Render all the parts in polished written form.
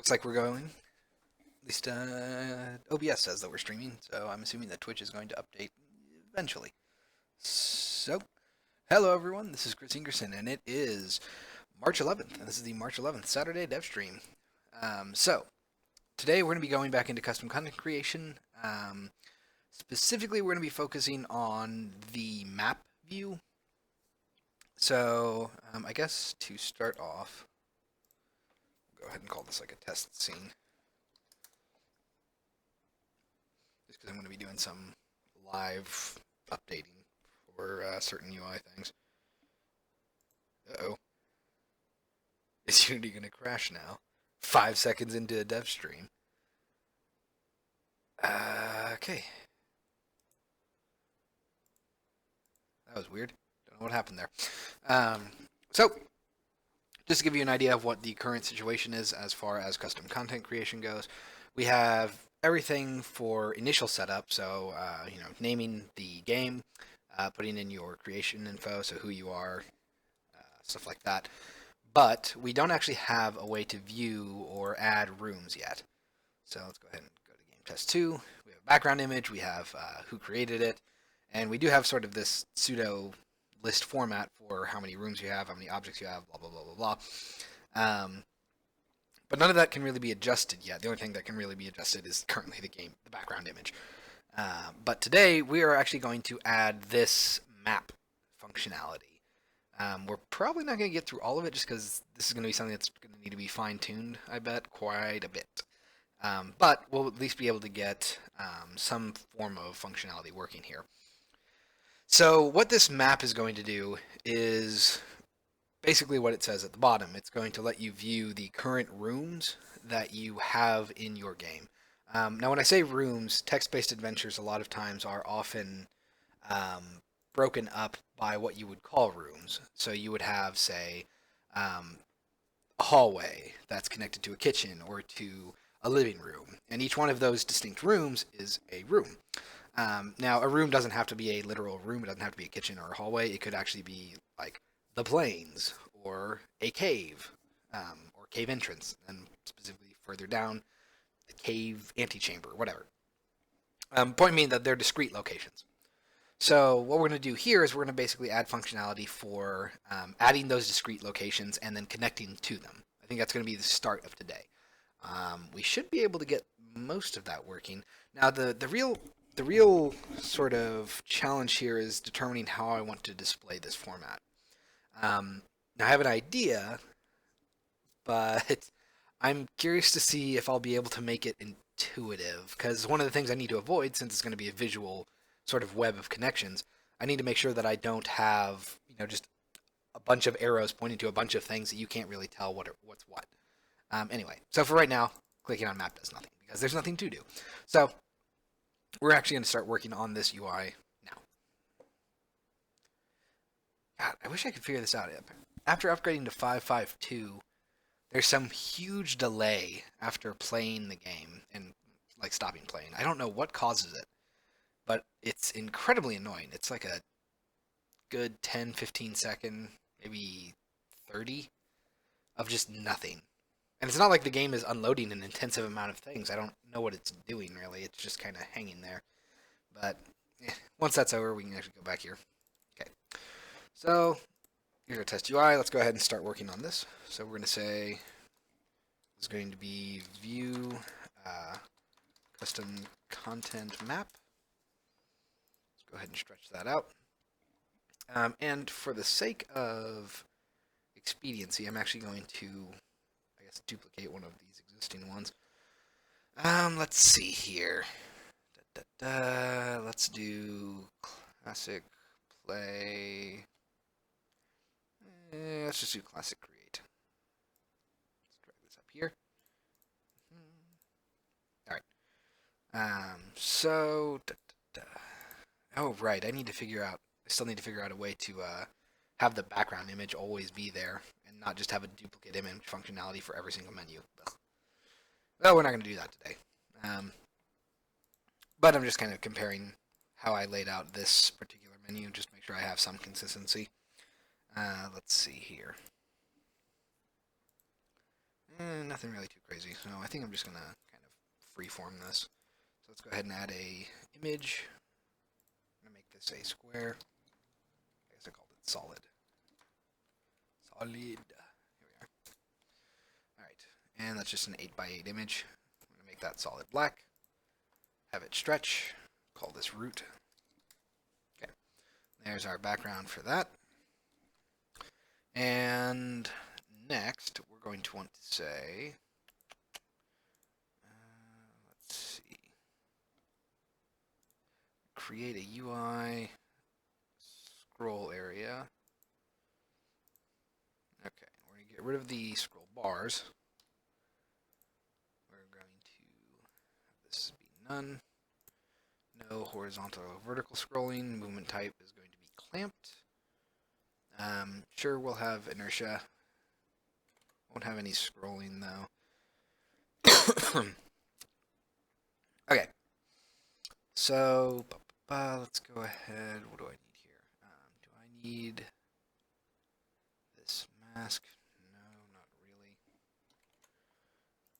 looks like we're going. At least OBS says that we're streaming, so I'm assuming that Twitch is going to update eventually. So, hello everyone, this is Chris Ingerson, and it is March 11th, and this is the March 11th Saturday Devstream. So, today we're going to be going back into custom content creation. Specifically, we're going to be focusing on the map view. So, I guess to start off, go ahead and call this like a test scene. Just because I'm going to be doing some live updating for certain UI things. Uh-oh. Is Unity going to crash now? 5 seconds into a dev stream. Okay. That was weird. Don't know what happened there. So, just to give you an idea of what the current situation is as far as custom content creation goes, we have everything for initial setup, so naming the game, putting in your creation info, so who you are, stuff like that. But we don't actually have a way to view or add rooms yet. So let's go ahead and go to game test 2. We have a background image, we have who created it, and we do have sort of this pseudo list format for how many rooms you have, how many objects you have, blah, blah, blah, blah, blah. But none of that can really be adjusted yet. The only thing that can really be adjusted is currently the background image. But today we are actually going to add this map functionality. We're probably not going to get through all of it just because this is going to be something that's going to need to be fine-tuned, I bet, quite a bit. But we'll at least be able to get some form of functionality working here. So what this map is going to do is basically what it says at the bottom. It's going to let you view the current rooms that you have in your game. Now when I say rooms, text-based adventures a lot of times are often broken up by what you would call rooms. So you would have, say, a hallway that's connected to a kitchen or to a living room. And each one of those distinct rooms is a room. Now, a room doesn't have to be a literal room. It doesn't have to be a kitchen or a hallway. It could actually be like the plains or a cave or cave entrance, and specifically further down, the cave antechamber, whatever. Point being that they're discrete locations. So what we're going to do here is we're going to basically add functionality for adding those discrete locations and then connecting to them. I think that's going to be the start of today. We should be able to get most of that working. Now the real sort of challenge here is determining how I want to display this format. Now I have an idea, but I'm curious to see if I'll be able to make it intuitive, because one of the things I need to avoid, since it's going to be a visual sort of web of connections, I need to make sure that I don't have, just a bunch of arrows pointing to a bunch of things that you can't really tell what's what. Anyway, so for right now, clicking on map does nothing because there's nothing to do. So we're actually going to start working on this UI now. God, I wish I could figure this out. After upgrading to 5.5.2, there's some huge delay after playing the game and like stopping playing. I don't know what causes it, but it's incredibly annoying. It's like a good 10, 15 second, maybe 30 of just nothing. And it's not like the game is unloading an intensive amount of things. I don't know what it's doing, really. It's just kind of hanging there. But once that's over, we can actually go back here. Okay. So here's our test UI. Let's go ahead and start working on this. So we're going to say this is going to be view custom content map. Let's go ahead and stretch that out. And for the sake of expediency, I'm actually going to, I guess, duplicate one of these existing ones. Let's see here. Let's do classic play. Let's just do classic create. Let's drag this up here. All right. Oh, right. I still need to figure out a way to have the background image always be there and not just have a duplicate image functionality for every single menu. Ugh. Well, we're not going to do that today. But I'm just kind of comparing how I laid out this particular menu, just to make sure I have some consistency. Let's see here. Nothing really too crazy. So I think I'm just gonna kind of freeform this. So let's go ahead and add a image. I'm gonna make this a square. I guess I called it solid. Solid. Here we are. All right, and that's just an 8x8 image. I'm gonna make that solid black. Have it stretch. Call this root. Okay, there's our background for that. And next, we're going to want to say, let's see, create a UI scroll area. Okay, we're going to get rid of the scroll bars. We're going to have this be none. No horizontal or vertical scrolling. Movement type is going to be clamped. Sure, we'll have inertia. Won't have any scrolling though. Okay, so let's go ahead. What do I need here? Do I need this mask? No, not really.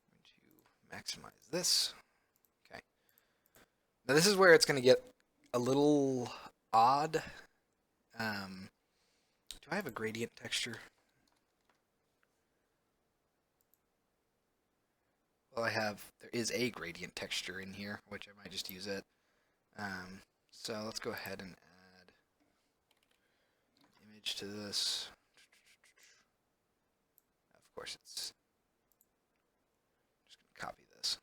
I'm going to maximize this. Okay. Now this is where it's going to get a little odd. Do I have a gradient texture? Well, there is a gradient texture in here, which I might just use it. So let's go ahead and add an image to this. Of course, it's just going to copy this.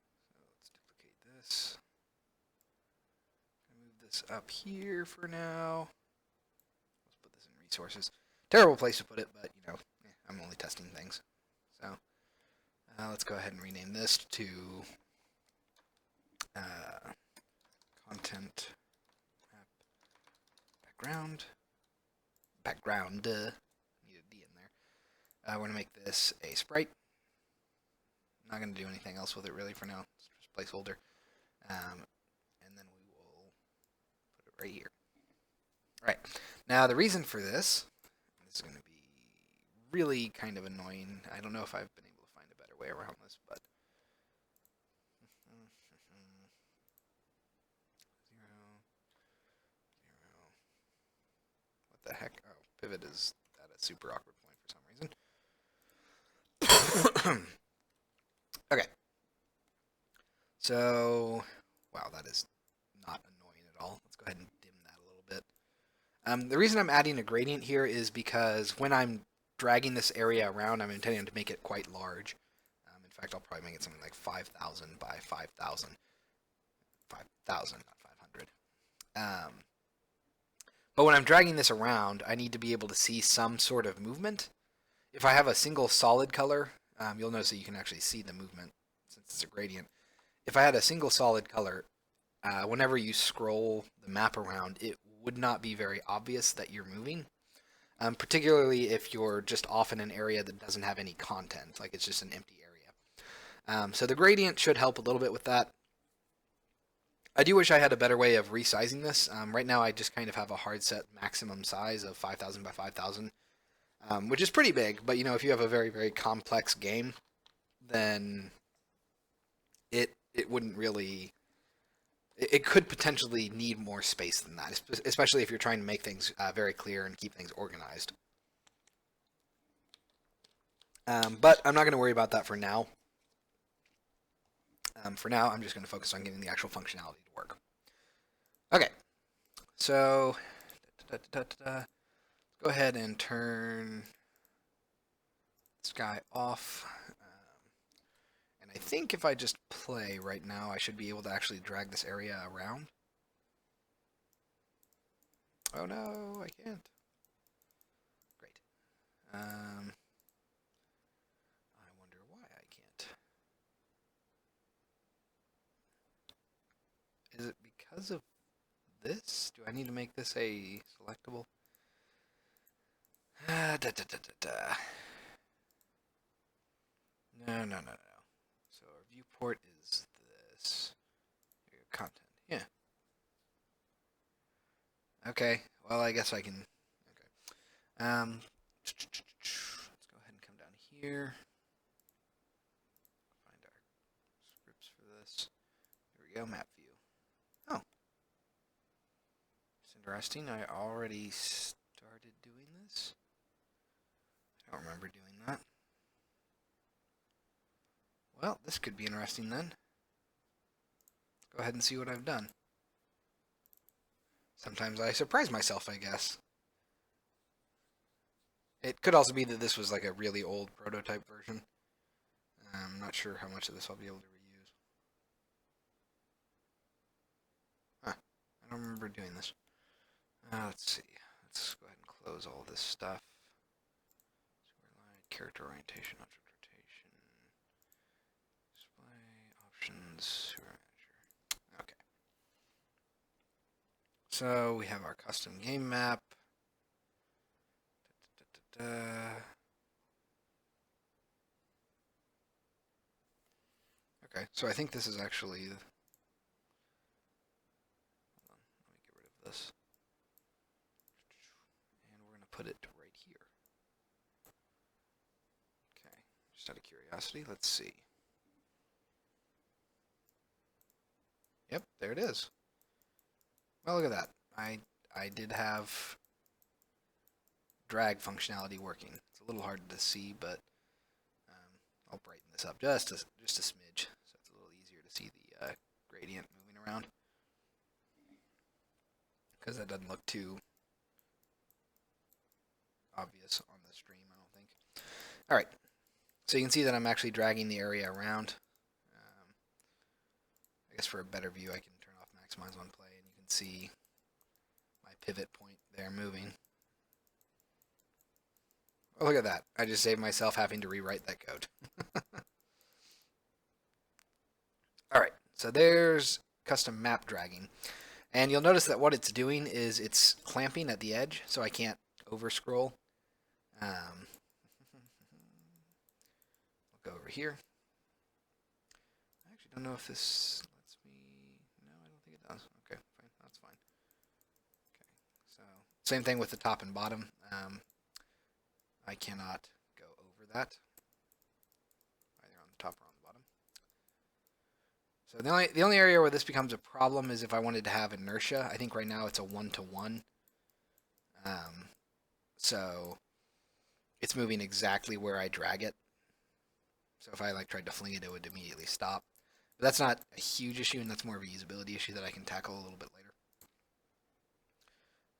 So let's duplicate this. Move this up here for now. Let's put this in resources. Terrible place to put it, but you know, I'm only testing things. So let's go ahead and rename this to content map background. Need a D in there. We're gonna make this a sprite. Not gonna do anything else with it really for now. It's just placeholder. And then we will put it right here. All right. Now the reason for this is going to be really kind of annoying. I don't know if I've been able to find a better way around this, but 0, 0. What the heck? Oh, pivot is at a super awkward point for some reason. Okay. So, wow, that is not annoying at all. Let's go ahead and dim that a little bit. The reason I'm adding a gradient here is because when I'm dragging this area around, I'm intending to make it quite large. In fact, I'll probably make it something like 5,000 by 5,000. 5,000, not 500. But when I'm dragging this around, I need to be able to see some sort of movement. If I have a single solid color, you'll notice that you can actually see the movement since it's a gradient. If I had a single solid color, whenever you scroll the map around, it would not be very obvious that you're moving, particularly if you're just off in an area that doesn't have any content, like it's just an empty area. So the gradient should help a little bit with that. I do wish I had a better way of resizing this. Right now I just kind of have a hard set maximum size of 5,000 by 5,000, which is pretty big, but you know, if you have a very, very complex game, then it wouldn't really... It could potentially need more space than that, especially if you're trying to make things very clear and keep things organized. But I'm not going to worry about that for now. For now, I'm just going to focus on getting the actual functionality to work. Okay, so go ahead and turn this guy off. And I think if I just play right now, I should be able to actually drag this area around. Oh no, I can't. Great. I wonder why I can't. Is it because of this? Do I need to make this a selectable? No. So our viewport is this. Content. Yeah. Okay. Well, I guess I can. Okay. Let's here. Find our scripts for this. Here we go, map view. Oh. It's interesting. I already started doing this. I don't remember doing that. Well, this could be interesting then. Go ahead and see what I've done. Sometimes I surprise myself, I guess. It could also be that this was like a really old prototype version. I'm not sure how much of this I'll be able to reuse. Huh. I don't remember doing this. Let's see. Let's go ahead and close all this stuff. Character orientation, object rotation, display options. Okay. So we have our custom game map. Okay, so I think this is actually. Hold on, let me get rid of this. And we're going to put it right here. Okay, just out of curiosity, let's see. Yep, there it is. Well, look at that. I did have drag functionality working. It's a little hard to see, but I'll brighten this up just a smidge, so it's a little easier to see the gradient moving around, because that doesn't look too obvious on the stream, I don't think. All right, so you can see that I'm actually dragging the area around. I guess for a better view, I can turn off maximize on play, and you can see my pivot point there moving. Oh, look at that. I just saved myself having to rewrite that code. All right, so there's custom map dragging. And you'll notice that what it's doing is it's clamping at the edge, so I can't over scroll. I'll go over here. I actually don't know if this lets me... No, I don't think it does. Okay, fine. That's fine. Okay, so same thing with the top and bottom. I cannot go over that, either on the top or on the bottom. So the only area where this becomes a problem is if I wanted to have inertia. I think right now it's a 1-to-1. So it's moving exactly where I drag it. So if I tried to fling it, it would immediately stop. But that's not a huge issue, and that's more of a usability issue that I can tackle a little bit later.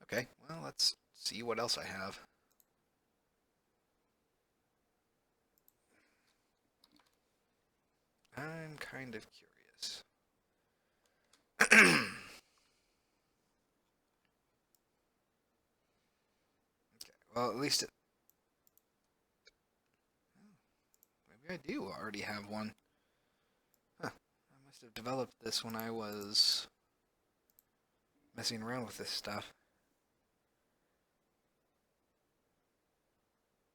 Okay, well, let's see what else I have. I'm kind of curious. Okay, well, at least maybe I do already have one. Huh. I must have developed this when I was messing around with this stuff.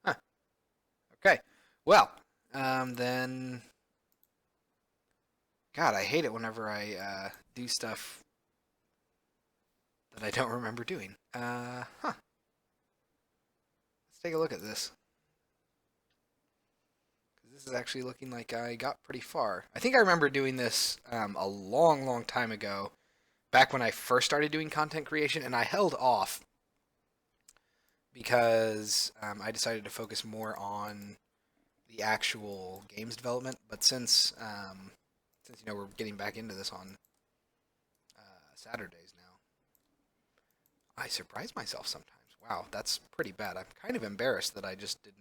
Huh. Okay. Well, then... God, I hate it whenever I do stuff that I don't remember doing. Let's take a look at this. This is actually looking like I got pretty far. I think I remember doing this a long, long time ago, back when I first started doing content creation, and I held off because I decided to focus more on the actual games development. But since we're getting back into this on Saturdays now, I surprise myself sometimes. Wow, that's pretty bad. I'm kind of embarrassed that I just didn't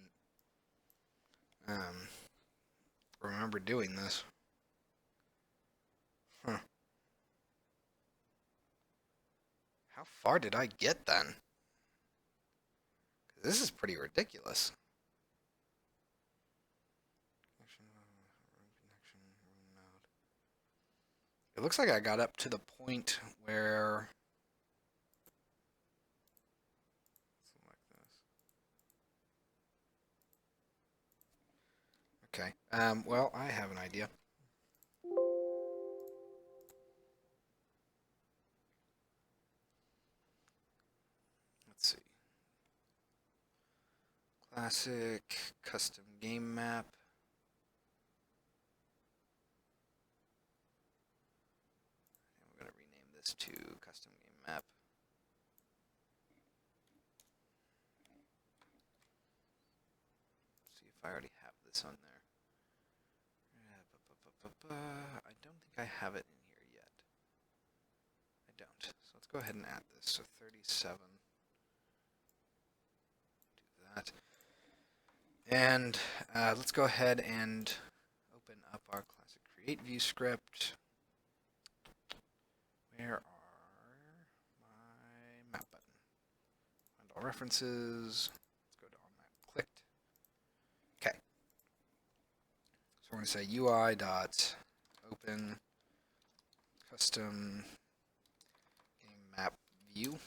remember doing this. Huh. How far did I get then? This is pretty ridiculous. It looks like I got up to the point where... Okay, well, I have an idea. Let's see. Classic custom game map. And we're going to rename this to custom game map. See if I already have this on there. I don't think I have it in here yet. I don't. So let's go ahead and add this. So 37. Do that. And let's go ahead and open up our classic create view script. Where are my map button? Find all references. Let's go to all map clicked. Okay. So we're going to say UI dot open custom game map view.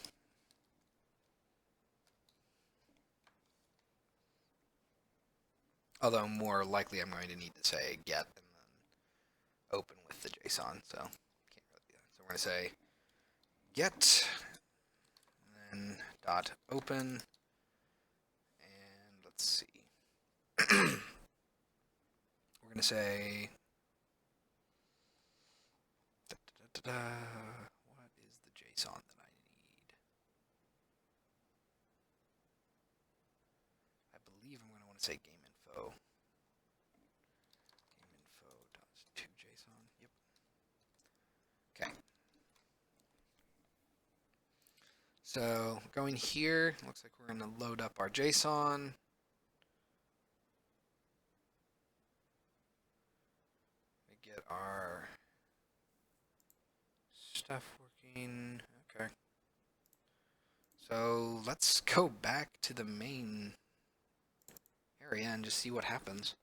Although more likely I'm going to need to say get and then open with the JSON, so can't really do that. So we're going to say get and then dot open, and let's see. We're going to say what is the JSON that I need? I believe I'm going to want to say game info. Game info dot to JSON. Yep. Okay. So going here, looks like we're going to load up our JSON. We get our stuff working. Okay. So let's go back to the main area and just see what happens.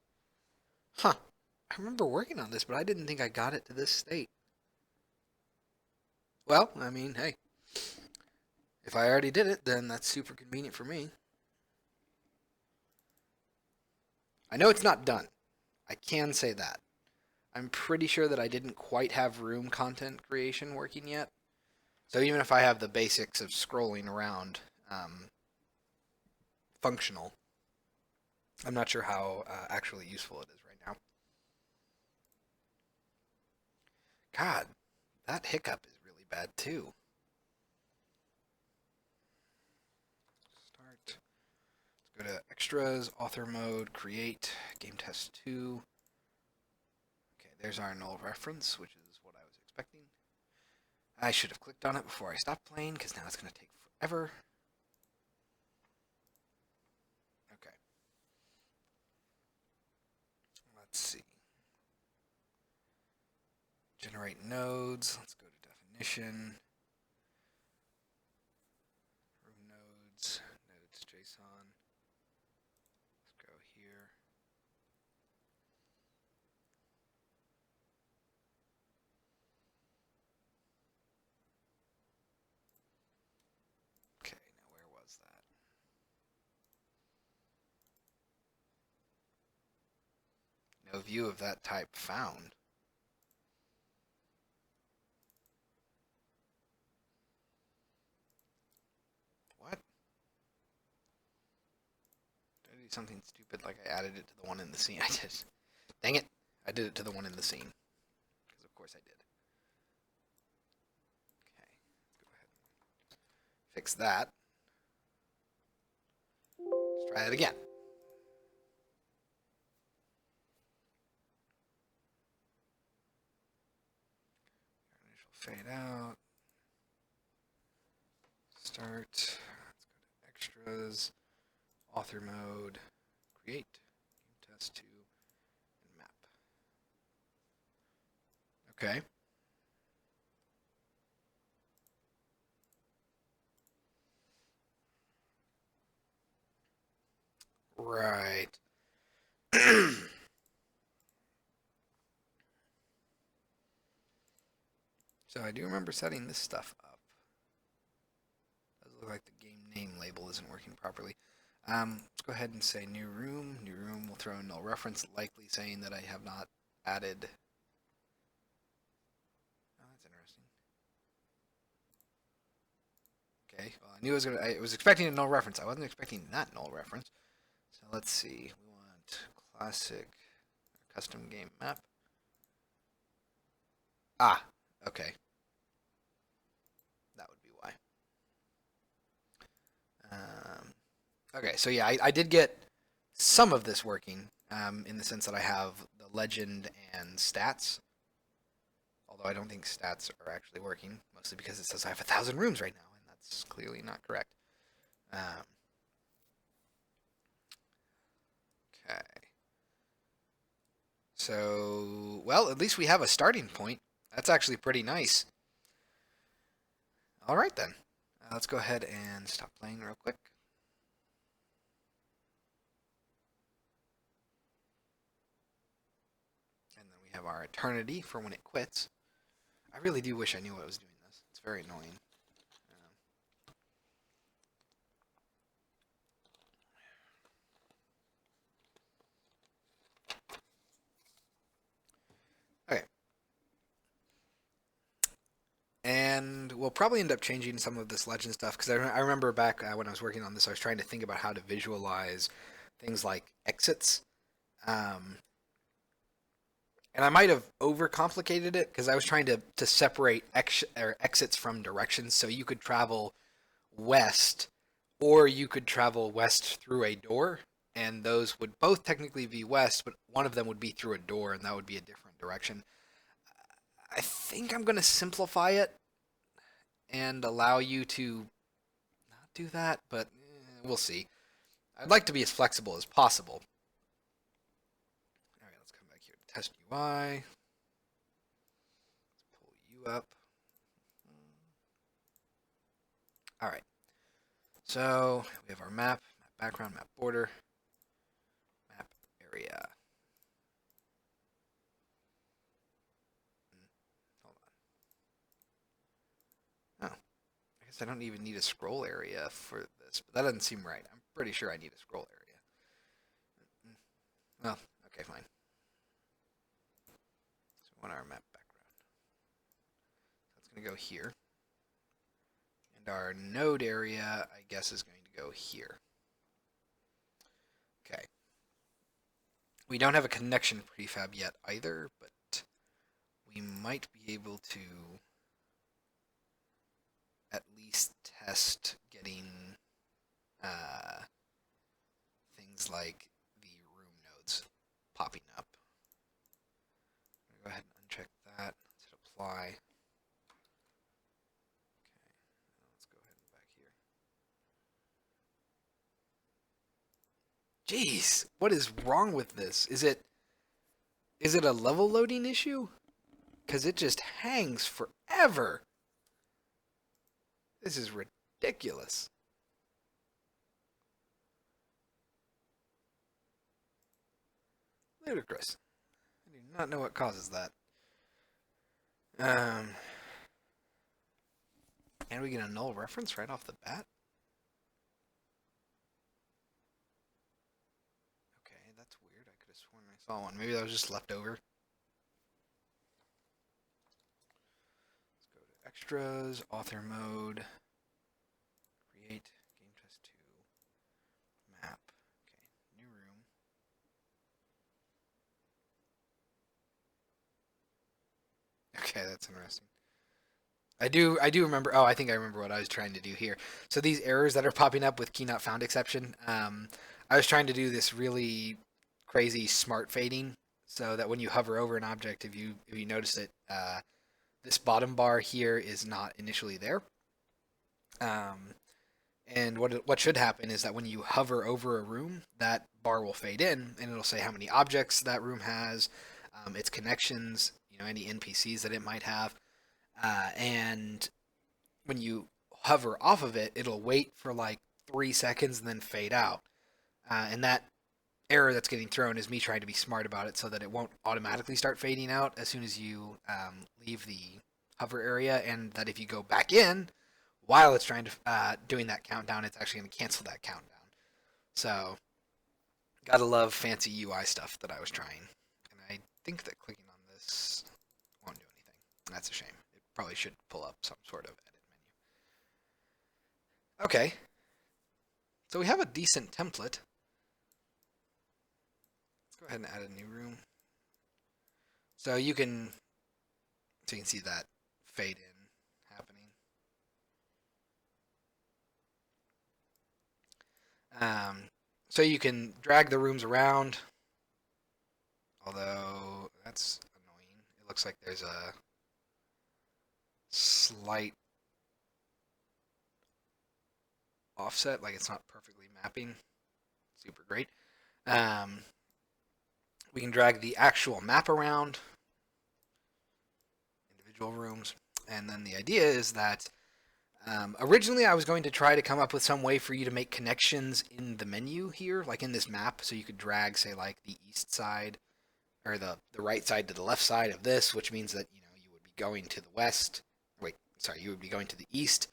Huh. I remember working on this, but I didn't think I got it to this state. Well, I mean, hey. If I already did it, then that's super convenient for me. I know it's not done. I can say that. I'm pretty sure that I didn't quite have room content creation working yet. So even if I have the basics of scrolling around functional, I'm not sure how actually useful it is right now. God, that hiccup is really bad too. Start. Let's go to extras, author mode, create, game test 2. Okay, there's our null reference, which is what I was expecting. I should have clicked on it before I stopped playing, because now it's going to take forever. Okay. Let's see. Generate nodes. Let's go to definition. Room nodes. Nodes JSON. Let's go here. Okay, now where was that? No view of that type found. What? Did I do something stupid like I added it to the one in the scene? I did. Dang it. I did it to the one in the scene. Because of course I did. Okay, let's go ahead and fix that. Let's try it again. Initial fade out. Start. Let's go to extras, author mode, create, game test 2, and map. Okay. Right. So I do remember setting this stuff up. Does look like the game name label isn't working properly. Let's go ahead and say new room. New room will throw a null reference, likely saying that I have not added. Oh, that's interesting. Okay, well I knew I was expecting a null reference. I wasn't expecting that null reference. So let's see. We want classic custom game map. Ah, okay. That would be why. Okay, so yeah, I did get some of this working in the sense that I have the legend and stats. Although I don't think stats are actually working, mostly because it says I have 1,000 rooms right now, and that's clearly not correct. Um, okay. So, well, at least we have a starting point. That's actually pretty nice. All right, then. Let's go ahead and stop playing real quick. And then we have our eternity for when it quits. I really do wish I knew what was doing this. It's very annoying. Okay. And we'll probably end up changing some of this legend stuff because I remember back when I was working on this, I was trying to think about how to visualize things like exits. Um, and I might have overcomplicated it because I was trying to separate exits from directions. So you could travel west, or you could travel west through a door, and those would both technically be west, but one of them would be through a door, and that would be a different direction. I think I'm going to simplify it and allow you to not do that, but we'll see. I'd like to be as flexible as possible. All right, let's come back here to test UI. Let's pull you up. All right. So we have our map, map background, map border, map area. Hold on. Oh, I guess I don't even need a scroll area for this, but that doesn't seem right. I'm pretty sure I need a scroll area. Well, okay, fine. So we want our map background. That's going to go here. And our node area, I guess, is going to go here. Okay. We don't have a connection prefab yet either, but we might be able to at least test getting things like the room nodes popping up. Go ahead and uncheck that. Let's hit apply. Okay, let's go ahead and back here. Jeez, what is wrong with this? Is it a level loading issue? Because it just hangs forever. This is ridiculous. Ludicrous. I do not know what causes that. And we get a null reference right off the bat? Okay, that's weird. I could have sworn I saw one. Maybe that was just left over. Let's go to extras, author mode, create, game test 2, map. Okay, new room. Okay, that's interesting. I do remember. Oh, I think I remember what I was trying to do here. So these errors that are popping up with key not found exception. I was trying to do this really crazy smart fading, so that when you hover over an object, if you notice it, this bottom bar here is not initially there. And what should happen is that when you hover over a room, that bar will fade in, and it'll say how many objects that room has, its connections, any NPCs that it might have. And when you hover off of it, it'll wait for like 3 seconds and then fade out. And that error that's getting thrown is me trying to be smart about it so that it won't automatically start fading out as soon as you leave the hover area, and that if you go back in while it's trying to doing that countdown, it's actually going to cancel that countdown. So, gotta love fancy UI stuff that I was trying. And I think that clicking on this won't do anything. That's a shame. It probably should pull up some sort of edit menu. Okay. So we have a decent template. ahead and add a new room. So you can see that fade in happening. So you can drag the rooms around, although that's annoying. It looks like there's a slight offset, like it's not perfectly mapping. Super great. We can drag the actual map around, individual rooms, and then the idea is that originally I was going to try to come up with some way for you to make connections in the menu here, like in this map, so you could drag, say, like the east side or the right side to the left side of this, which means that you would be going to the west. Wait, sorry, you would be going to the east,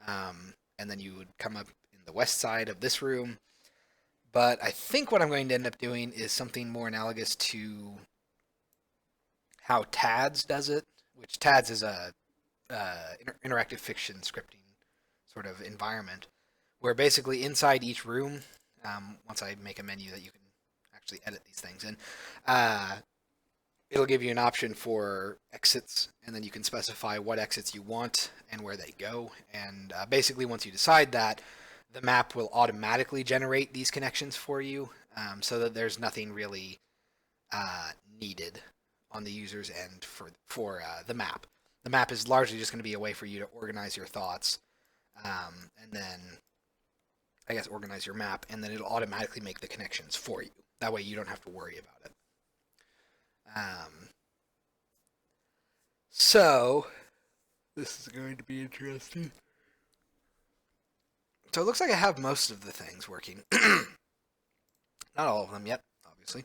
and then you would come up in the west side of this room. But I think what I'm going to end up doing is something more analogous to how TADS does it, which TADS is a interactive fiction scripting sort of environment, where basically inside each room, once I make a menu that you can actually edit these things in, it'll give you an option for exits, and then you can specify what exits you want and where they go. And basically, once you decide that, the map will automatically generate these connections for you, so that there's nothing really needed on the user's end for the map. The map is largely just going to be a way for you to organize your thoughts, and then I guess organize your map, and then it'll automatically make the connections for you. That way you don't have to worry about it. So this is going to be interesting. So it looks like I have most of the things working. Not all of them yet, obviously.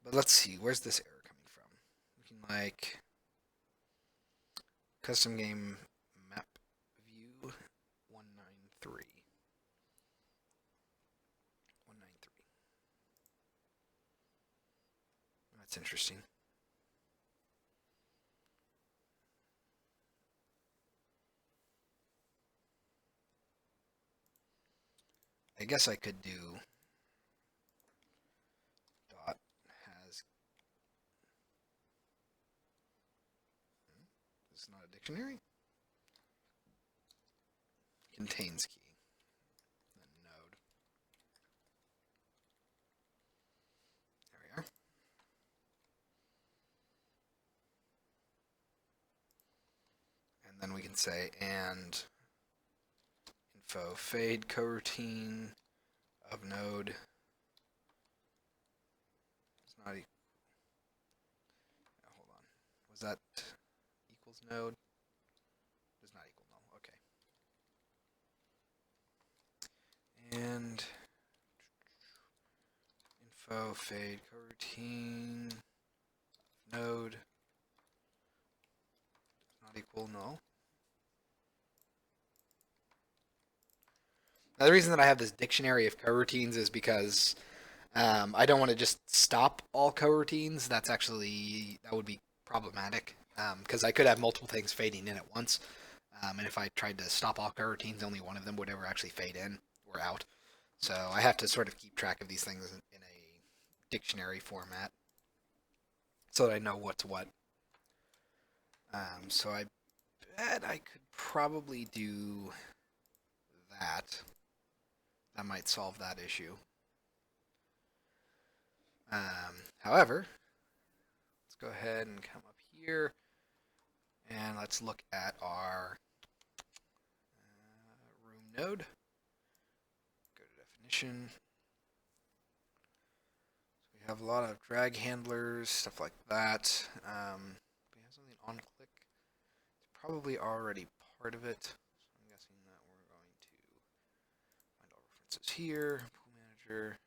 But let's see, where's this error coming from? Looking like custom game map view 193. 193. That's interesting. I guess I could do dot has. This is not a dictionary. Contains key. Then node. There we are. And then we can say and info fade coroutine of node is not equal. Hold on. Was that equals node? Does not equal null. Okay. And info fade coroutine of node does not equal null. Now, the reason that I have this dictionary of coroutines is because I don't want to just stop all coroutines. That would be problematic, because I could have multiple things fading in at once. And if I tried to stop all coroutines, only one of them would ever actually fade in or out. So I have to sort of keep track of these things in a dictionary format so that I know what's what. So I bet I could probably do that. That might solve that issue. However, let's go ahead and come up here and let's look at our room node. Go to definition. So we have a lot of drag handlers, stuff like that. We have something on click. It's probably already part of it. So I'm guessing that we're going to find all references here. Pool manager.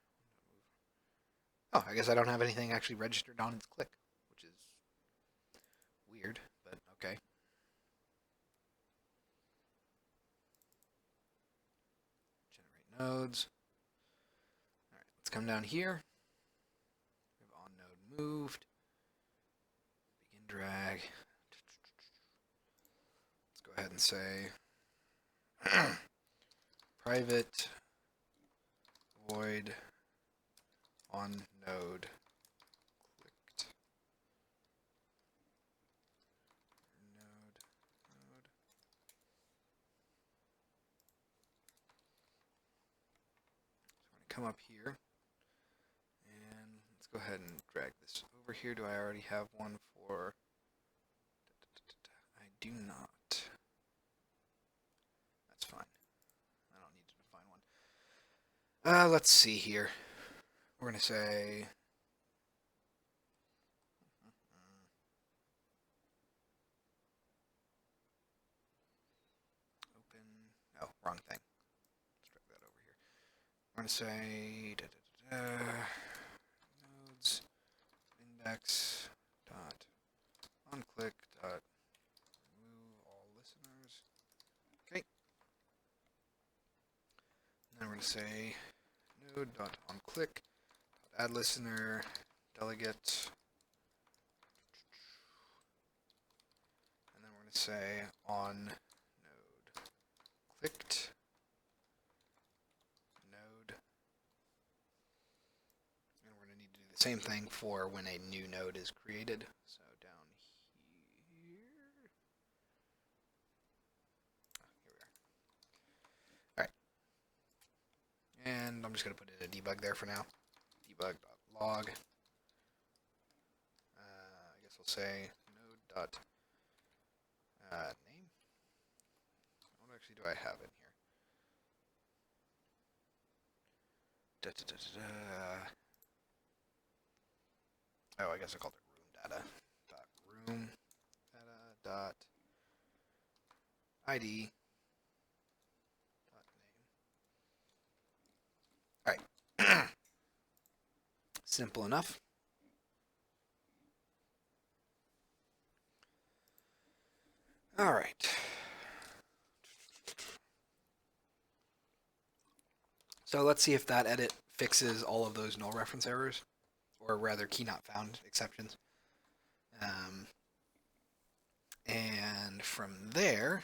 Oh, I guess I don't have anything actually registered on its click, which is weird, but okay. Generate nodes. All right, let's come down here. We have on node moved. Begin drag. Let's go ahead and say private void on node come up here and let's go ahead and drag this over here. Do I already have one for? I do not. That's fine. I don't need to define one. Let's see here. We're going to say open. Oh, wrong thing. Let's drag that over here. We're going to say nodes index dot onClick dot remove all listeners. Okay. And then we're going to say node dot onClick dot add listener delegate. And then we're going to say on node clicked node. And we're going to need to do the same thing for when a new node is created. So down here. Here we are. Alright. And I'm just going to put in a debug there for now. Debug.log. I guess we'll say node. Name. What actually do I have in here? Oh, I guess I called it room data. Dot room data dot ID dot name. All right. Simple enough. All right. So let's see if that edit fixes all of those null reference errors, or rather key not found exceptions. And from there,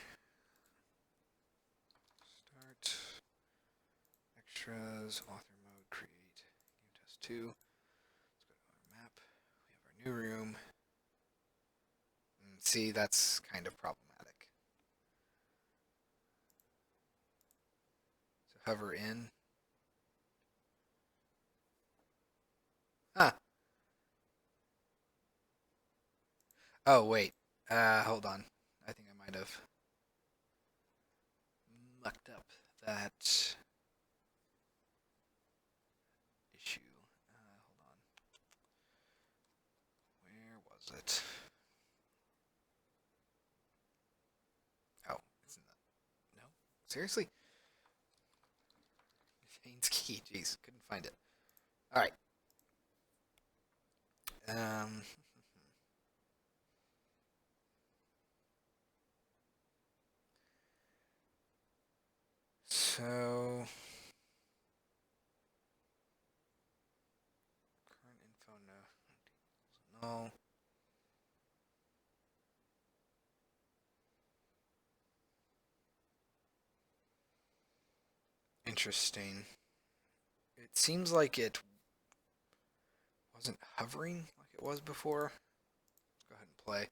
start extras, author mode, create, game test 2. Let's go to our map. We have our new room. And see, that's kind of problematic. So hover in. Huh. Oh, wait. Hold on. I think I might have mucked up that issue. Hold on. Where was it? Oh, it's in the... No? Seriously? Shane's key. Jeez, couldn't find it. Alright. So... current info, no. No. Interesting. It seems like it wasn't hovering like it was before. Let's go ahead and play.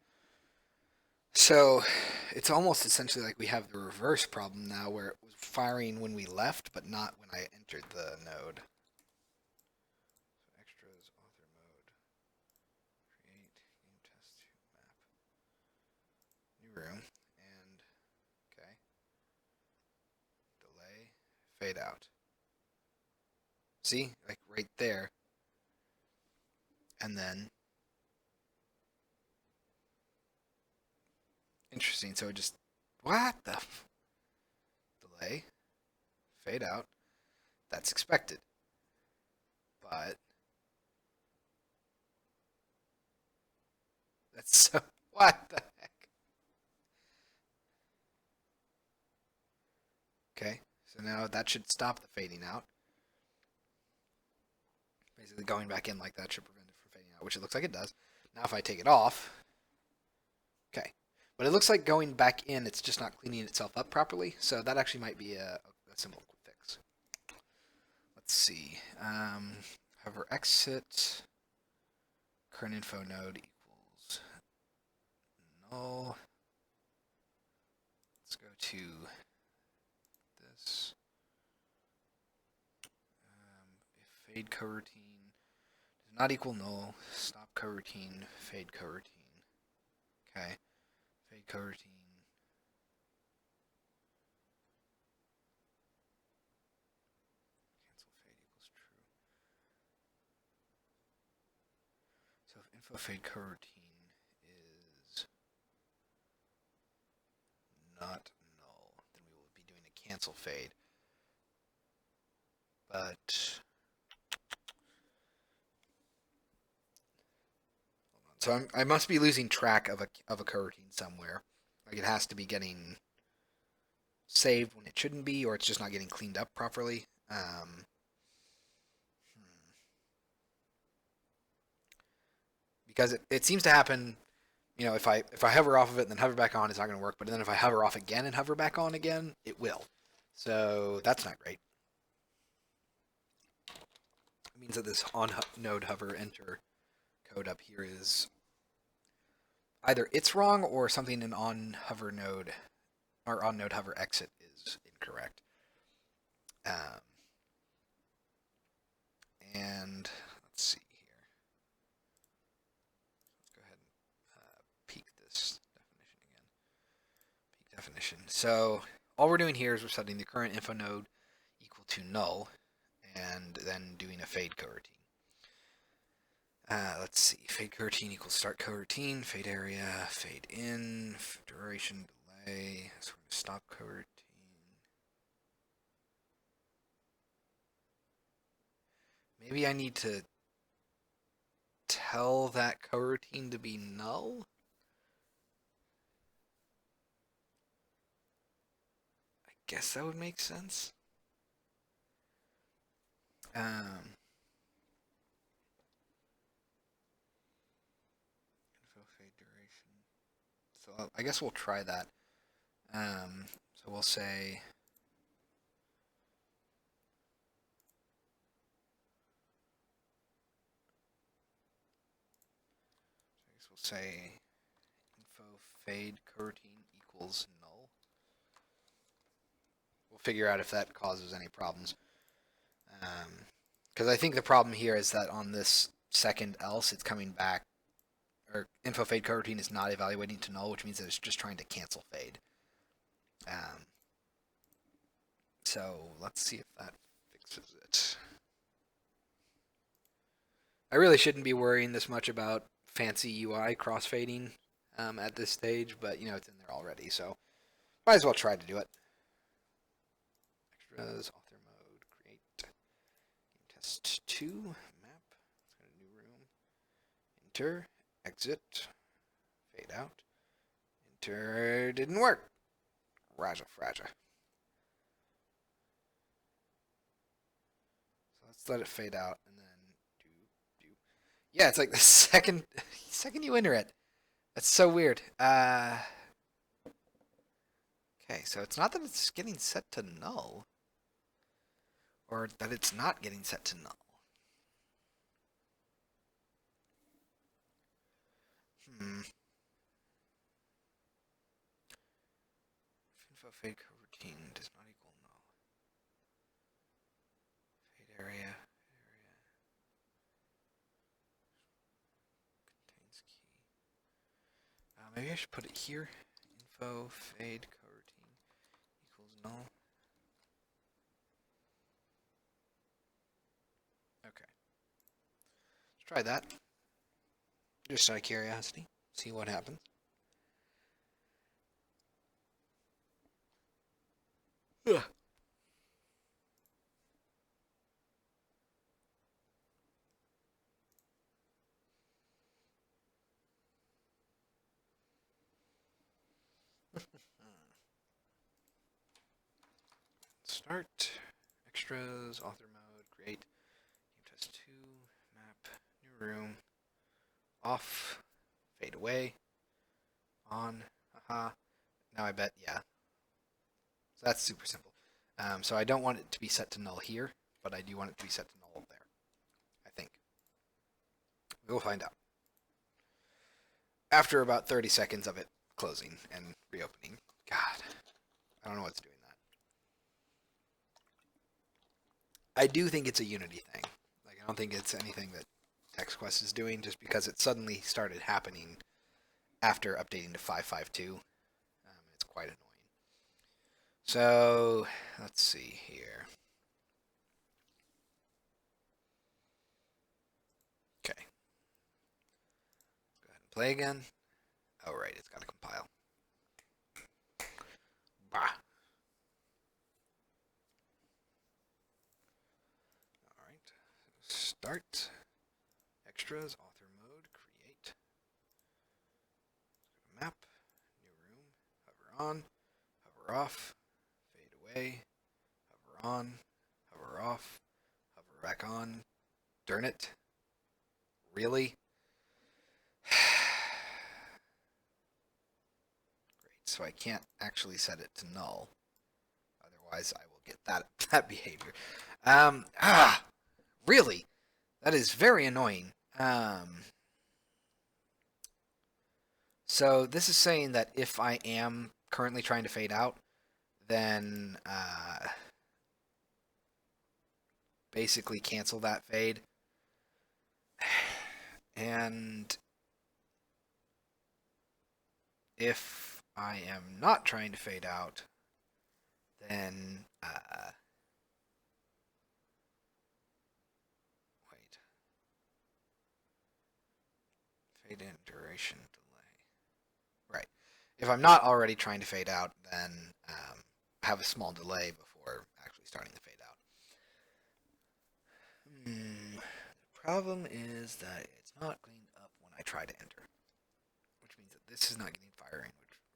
So it's almost essentially like we have the reverse problem now, where it was firing when we left, but not when I entered the node. So extras, author mode, create, game test 2 map, new room, and okay, delay, fade out. See, like right there, and then interesting. So it just what the delay, fade out. That's expected, but that's so what the heck. Okay, so now that should stop the fading out. Basically going back in like that should prevent it from fading out, which it looks like it does. Now if I take it off, okay. But it looks like going back in, it's just not cleaning itself up properly. So that actually might be a simple fix. Let's see. Hover exit, current info node equals null. Let's go to this. fade coroutine does not equal null. Stop coroutine, fade coroutine. Okay, fade coroutine. Cancel fade equals true. So if info fade coroutine is not null, then we will be doing a cancel fade. But so I must be losing track of a coroutine somewhere. Like it has to be getting saved when it shouldn't be, or it's just not getting cleaned up properly. Because it seems to happen, you know, if I hover off of it and then hover back on, it's not going to work. But then if I hover off again and hover back on again, it will. So that's not great. It means that this on node hover enter code up here is either it's wrong or something in on hover node or on node hover exit is incorrect. And let's see here. Let's go ahead and peek this definition again. Peek definition. So all we're doing here is we're setting the current info node equal to null, and then doing a fade coroutine. Let's see. Fade coroutine equals start coroutine, fade area, fade in, duration, delay. So we're going to stop coroutine. Maybe I need to tell that coroutine to be null? I guess that would make sense. Info fade duration. So I guess we'll try that. So we'll say say info fade coroutine equals null. We'll figure out if that causes any problems. Because I think the problem here is that on this second else, it's coming back, or info fade coroutine is not evaluating to null, which means that it's just trying to cancel fade. So let's see if that fixes it. I really shouldn't be worrying this much about fancy UI crossfading at this stage, but you know it's in there already, so might as well try to do it. Extras, author mode, create, game test 2, map, let's go to new room, enter, exit, fade out, enter, didn't work, Raja Fraja. So let's let it fade out and then do. Yeah, it's like the second you enter it. That's so weird. Okay, so it's not that it's getting set to null, or that it's not getting set to null. Info fade coroutine does not equal null. Fade area. Contains key. Maybe I should put it here. Info fade coroutine equals null. Okay. Let's try that. Just out of curiosity. See what happens. Ugh. Start, extras, author mode, create, game test 2, map, new room, off, fade away, on, haha. Now I bet, yeah. So that's super simple. So I don't want it to be set to null here, but I do want it to be set to null there, I think. We will find out. After about 30 seconds of it closing and reopening. God, I don't know what's doing that. I do think it's a Unity thing. Like, don't think it's anything that TextQuest is doing, just because it suddenly started happening after updating to 5.5.2. It's quite annoying. So let's see here. Okay. Let's go ahead and play again. Oh, right, it's got to compile. Bah. All right. Start. Extras. Author mode. Create. Map. New room. Hover on. Hover off. Fade away. Hover on. Hover off. Hover back on. Darn it. Really? Great. So I can't actually set it to null. Otherwise, I will get that behavior. Really? That is very annoying. So this is saying that if I am currently trying to fade out, then basically cancel that fade. And if I am not trying to fade out, then wait. Fade in duration delay. Right. If I'm not already trying to fade out, then have a small delay before actually starting the fade out. The problem is that it's not cleaned up when I try to enter, which means that this is not getting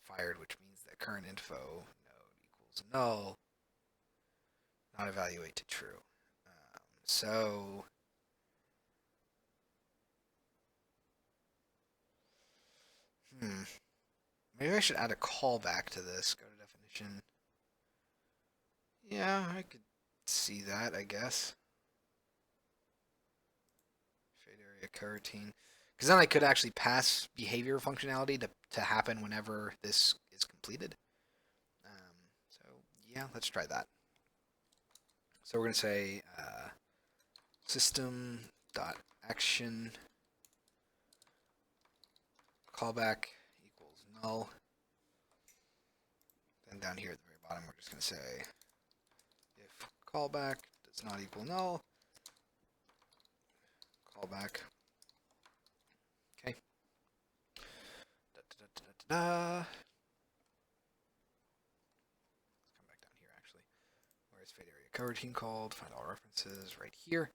fired, which means that current info node equals null, not evaluate to true. So maybe I should add a callback to this. Go to definition. Yeah, I could see that, I guess. Fade area coroutine. Because then I could actually pass behavior functionality to happen whenever this is completed. So yeah, let's try that. So we're going to say system.action callback equals null. Then down here at the very bottom, we're just going to say if callback does not equal null, callback. Okay. Let's come back down here actually. Where's fade area coroutine called? Find all references right here.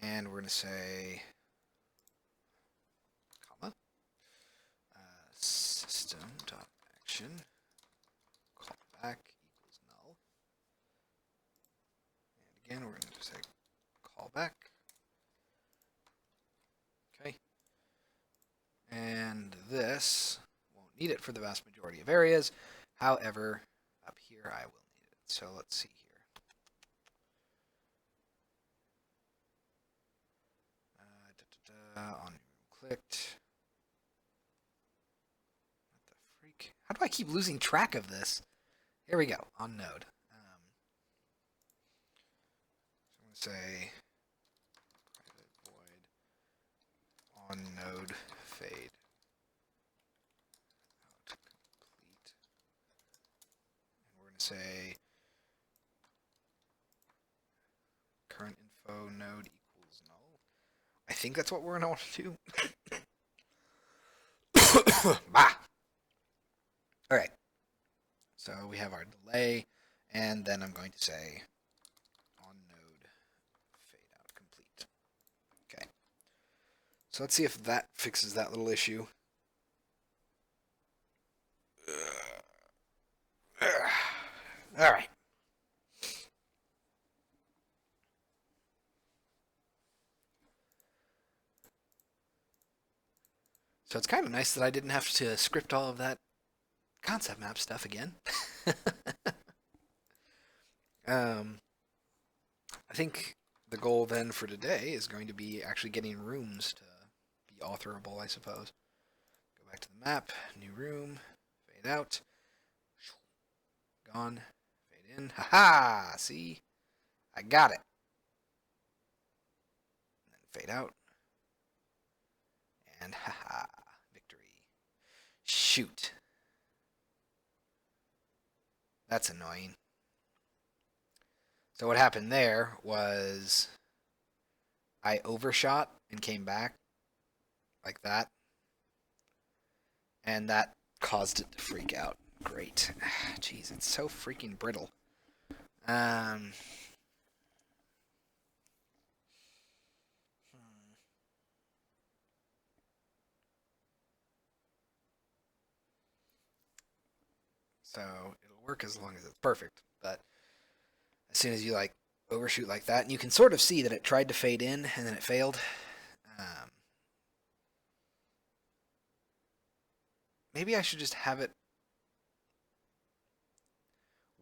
And we're going to say comma system.action callback equals null. And again, we're going to say callback. Okay. And this won't need it for the vast majority of areas. However, up here I will need it. So let's see here. On clicked. What the freak? How do I keep losing track of this? Here we go. On node. So I'm going to say private void on node fade out complete. And we're going to say current info node equals null. I think that's what we're going to want to do. Bah! Alright. So we have our delay, and then I'm going to say on node fade out complete. Okay. So let's see if that fixes that little issue. Alright. So it's kind of nice that I didn't have to script all of that concept map stuff again. I think the goal then for today is going to be actually getting rooms to be authorable, I suppose. Go back to the map, new room, fade out, gone, fade in. Haha! See? I got it. fade out. And haha, victory. Shoot. That's annoying. So what happened there was I overshot and came back like that. And that caused it to freak out. Great. Jeez, it's so freaking brittle. Um, so it'll work as long as it's perfect. But as soon as you like overshoot like that, and you can sort of see that it tried to fade in and then it failed. Um, maybe I should just have it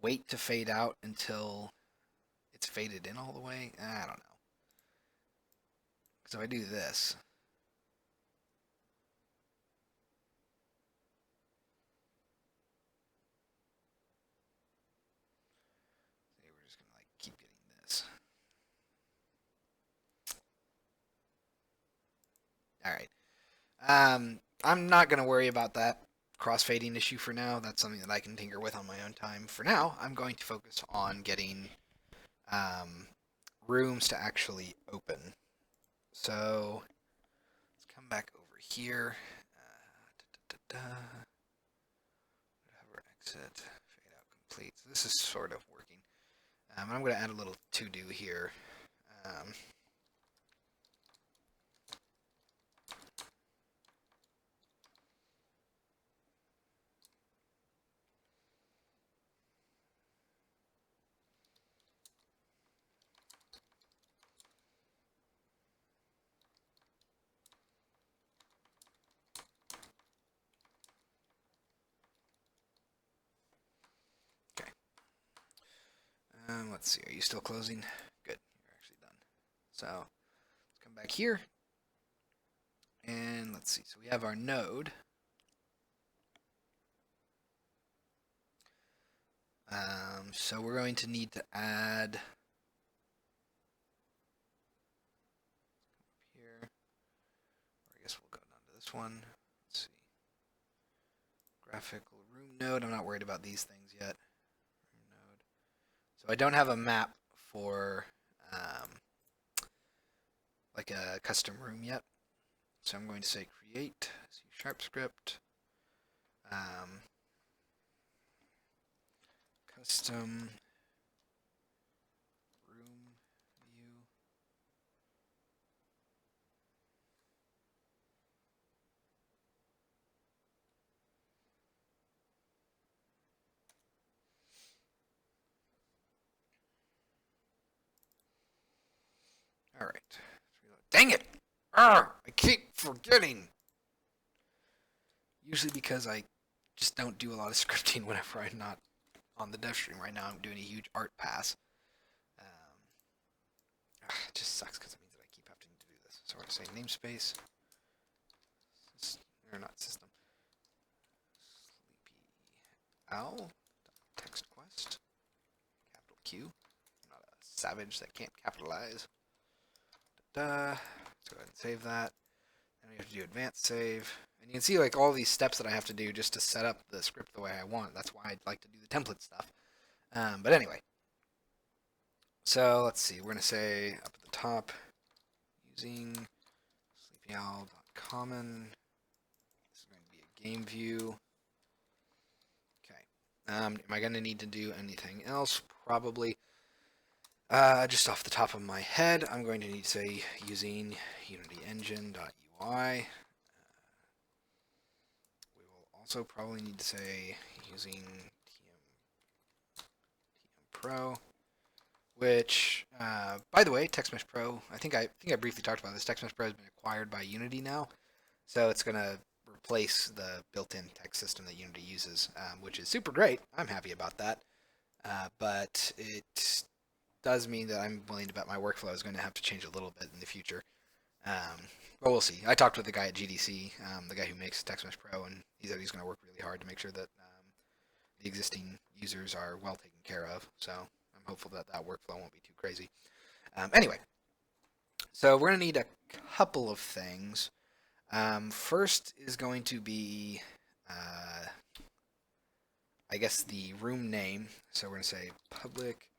wait to fade out until it's faded in all the way. I don't know. So if I do this, see, we're just gonna like keep getting this. All right. I'm not gonna worry about that crossfading issue for now. That's something that I can tinker with on my own time. For now, I'm going to focus on getting um, rooms to actually open. So let's come back over here. Hover exit, fade out complete. So this is sort of working. I'm going to add a little to do here. Um, okay. Let's see. Are you still closing? Good. You're actually done. So let's come back here. And let's see. So we have our node. So we're going to need to add here. Or I guess we'll go down to this one. Let's see. Graphical room node. I'm not worried about these things yet. Room node. So I don't have a map for like a custom room yet. So I'm going to say create C# script. Custom room view. All right. Dang it! I keep forgetting. Usually because I just don't do a lot of scripting whenever I'm not on the Devstream. Right now I'm doing a huge art pass. It just sucks because it means that I keep having to do this. So we're going to say namespace. Or not system. Sleepy owl. Text quest. Capital Q. I'm not a savage that can't capitalize. Let's go ahead and save that. Then we have to do advanced save. And you can see like all these steps that I have to do just to set up the script the way I want. That's why I'd like to do the template stuff. But anyway. So let's see. We're going to say up at the top, using sleepyowl.common. This is going to be a game view. Okay. Am I going to need to do anything else? Probably. Just off the top of my head, I'm going to need to say using unityengine.ui. We will also probably need to say using TM Pro, which, by the way, TextMesh Pro. I think I briefly talked about this. TextMesh Pro has been acquired by Unity now, so it's going to replace the built-in text system that Unity uses, which is super great. I'm happy about that, but it does mean that I'm willing to bet my workflow is going to have to change a little bit in the future. But we'll see. I talked with the guy at GDC, the guy who makes TextMesh Pro, and he said he's going to work really hard to make sure that the existing users are well taken care of. So I'm hopeful that that workflow won't be too crazy. Anyway, So we're going to need a couple of things. First is going to be, I guess, the room name. So we're going to say public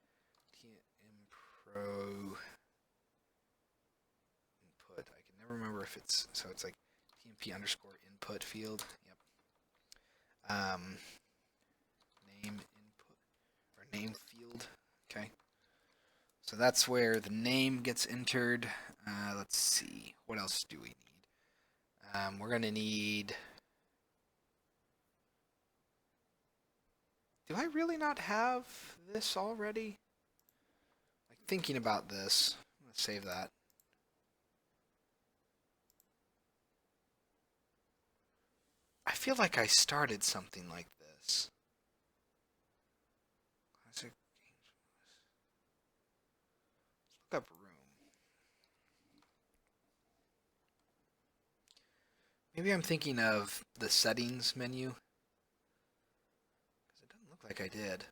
pro input. I can never remember if it's, so it's like TMP underscore input field. Yep. Name input, or name field. Okay. So that's where the name gets entered. Let's see. What else do we need? We're going to need... Do I really not have this already? Like, thinking about this. I'm going to save that. I feel like I started something like this. Let's look up room. Maybe I'm thinking of the settings menu. Because it doesn't look like I did.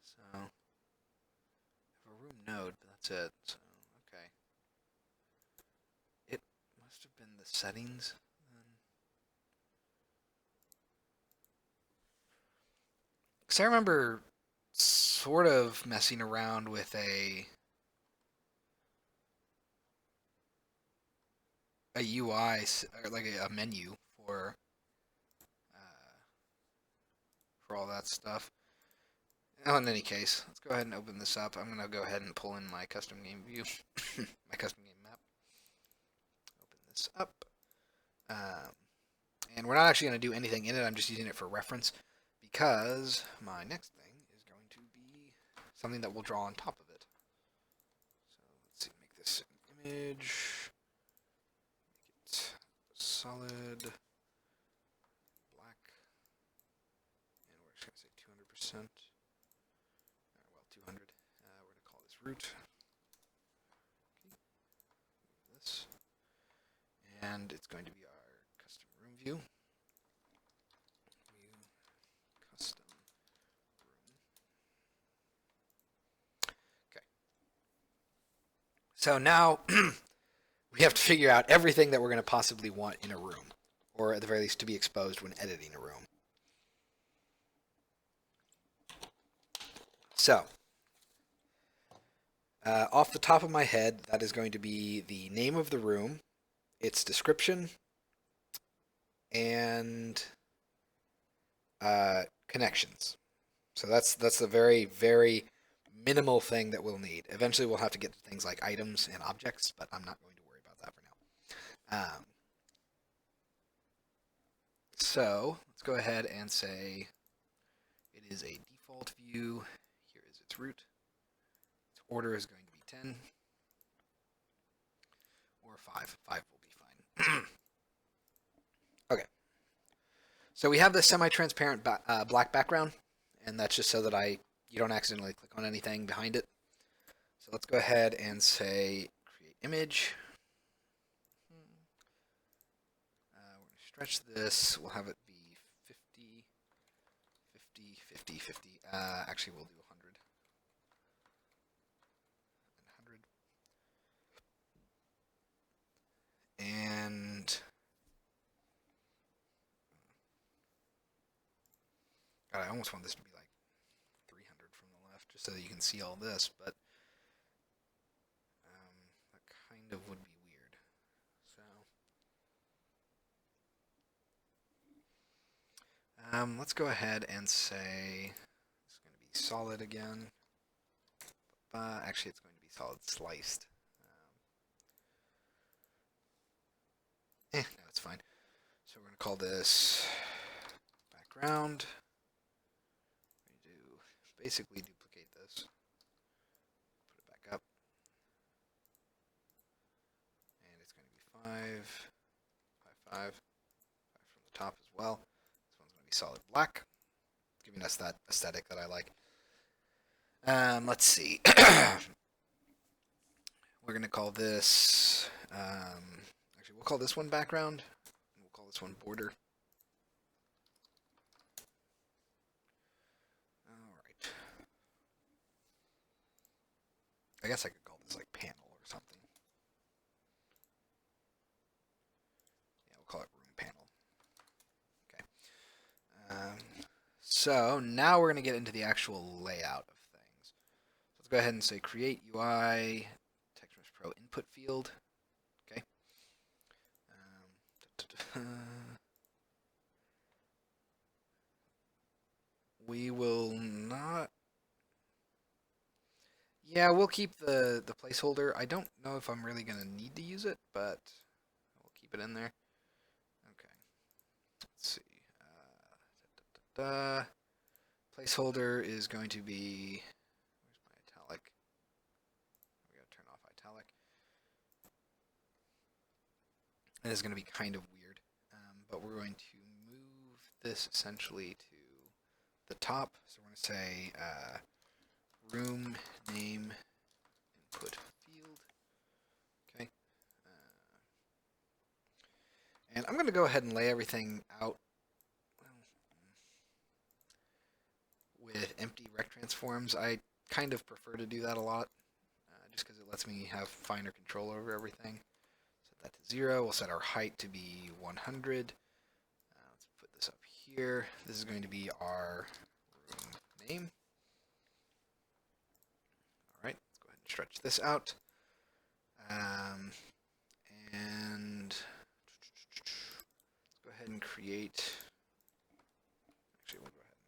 So, I have a room node, but that's it. So, okay. It must have been the settings. Because I remember sort of messing around with a UI, or like a menu for all that stuff. Oh, in any case, let's go ahead and open this up. I'm going to go ahead and pull in my custom game view, my custom game map. Open this up. And we're not actually going to do anything in it. I'm just using it for reference because my next thing is going to be something that we'll draw on top of it. So let's see, make this an image. Make it solid black. And we're just going to say 200%. Well, 200. We're going to call this root. Okay. This. And it's going to be our custom room view. Custom room. Okay. So now we have to figure out everything that we're going to possibly want in a room, or at the very least to be exposed when editing a room. So, off the top of my head, that is going to be the name of the room, its description, and connections. So that's a very, very minimal thing that we'll need. Eventually we'll have to get to things like items and objects, but I'm not going to worry about that for now. So let's go ahead and say it is a default view. Here is its root. Its order is going to be 10 or 5. 5 will be fine. Okay. So we have this semi-transparent black background, and that's just so that you don't accidentally click on anything behind it. So let's go ahead and say create image. We're going to stretch this. We'll have it be 50, 50, 50, 50. Actually, we'll do 100. 100. And God, I almost want this to be like 300 from the left, just so that you can see all this, but that kind of would be weird. So let's go ahead and say it's going to be solid again. Actually, it's going to be solid sliced. No, it's fine. So we're going to call this background. We do basically duplicate this. Put it back up. And it's going to be 5, 5, 5, 5 from the top as well. This one's going to be solid black, giving us that aesthetic that I like. Let's see. We're going to call this, actually, we'll call this one background, and we'll call this one border. Alright. I guess I could call this like panel or something. So now we're going to get into the actual layout of things. Let's go ahead and say create UI TextMesh Pro input field. Okay. We will not. Yeah, we'll keep the placeholder. I don't know if I'm really going to need to use it, but we'll keep it in there. Okay. Let's see. Da, da, da. Placeholder is going to be. Where's my italic? We got to turn off italic. It is going to be kind of weird, but we're going to move this essentially to the top. So we're going to say room name input field. Okay. And I'm going to go ahead and lay everything out with empty rect transforms. I kind of prefer to do that a lot, just because it lets me have finer control over everything. Set that to 0. We'll set our height to be 100. Let's put this up here. This is going to be our room name. All right, let's go ahead and stretch this out. And let's go ahead and create. Actually, we'll go ahead and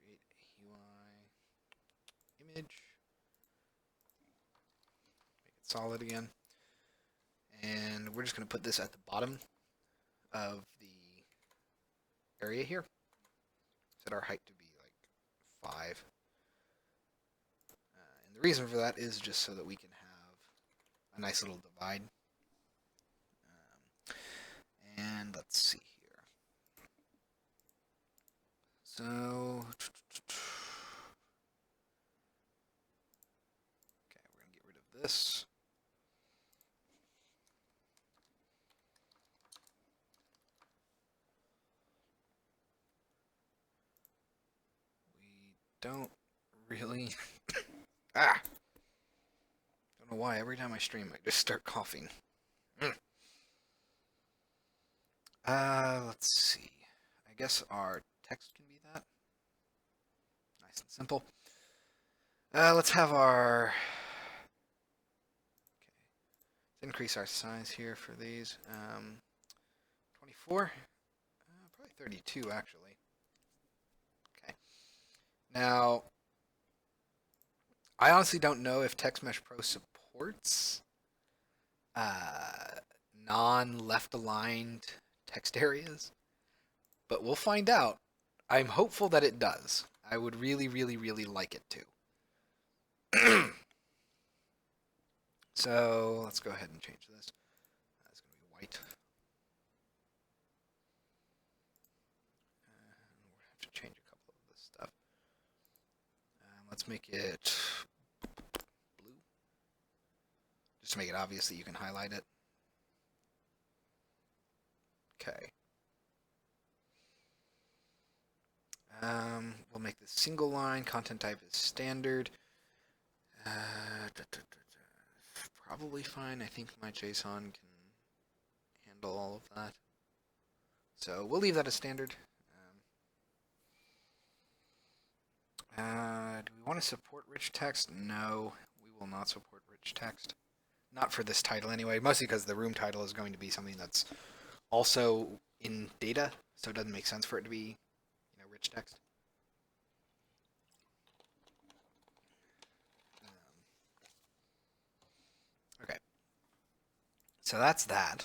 create a UI image. Make it solid again. And we're just going to put this at the bottom of the area here. Set our height to be like 5. And the reason for that is just so that we can have a nice little divide. And let's see here. So, okay, we're going to get rid of this. Don't really. Don't know why. Every time I stream, I just start coughing. Let's see. I guess our text can be that. Nice and simple. Let's have our. Okay. Let's increase our size here for these. 24. Probably 32 actually. Okay. Now, I honestly don't know if TextMesh Pro supports non-left aligned text areas, but we'll find out. I'm hopeful that it does. I would really, really, really like it to. So let's go ahead and change this. It's going to be white. We'll have to change a couple of this stuff. Let's make it blue. Just to make it obvious that you can highlight it. Okay. We'll make this single line. Content type is standard. Probably fine. I think my JSON can handle all of that. So we'll leave that as standard. Do we want to support rich text? No, we will not support rich text. Not for this title anyway, mostly because the room title is going to be something that's also in data, so it doesn't make sense for it to be, rich text. Okay, so that's that.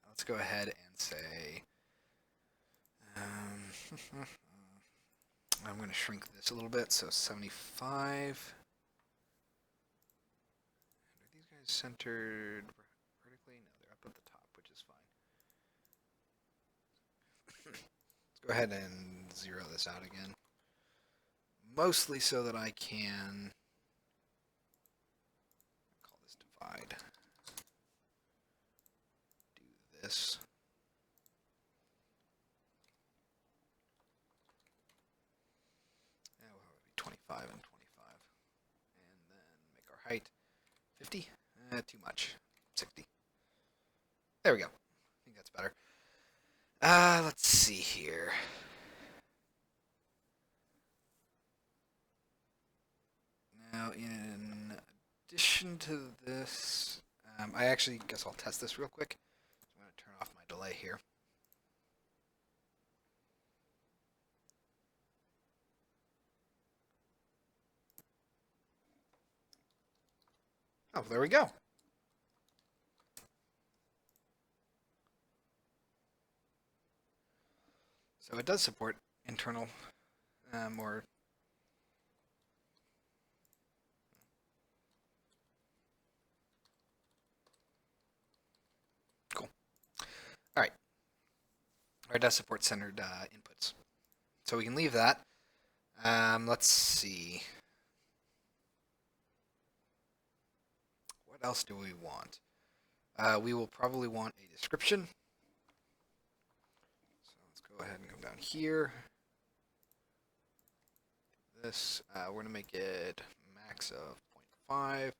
Let's go ahead and say, I'm going to shrink this a little bit, so 75. Are these guys centered vertically? No, they're up at the top, which is fine. Let's go ahead and zero this out again. Mostly so that I can call this divide. Do this. Now we'll be 25 and 25. And then make our height 50. Too much. 60. There we go. I think that's better. Let's see here. into this. I actually guess I'll test this real quick. I'm going to turn off my delay here. Oh, there we go. So it does support internal or cool. All right. Or it does support centered inputs. So we can leave that. Let's see. What else do we want? We will probably want a description. So let's go ahead and come down here. This, we're going to make it max of 0.5.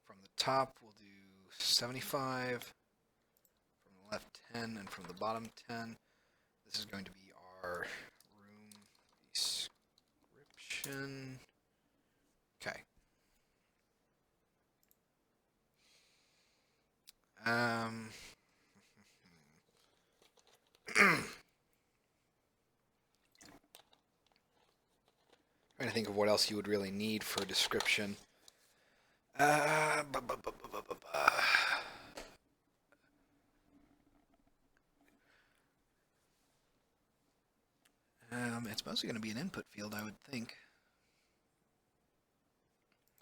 From the top, we'll do 75. From the left, 10. And from the bottom, 10. This is going to be our room description. Okay. Trying to think of what else you would really need for a description. It's mostly going to be an input field, I would think.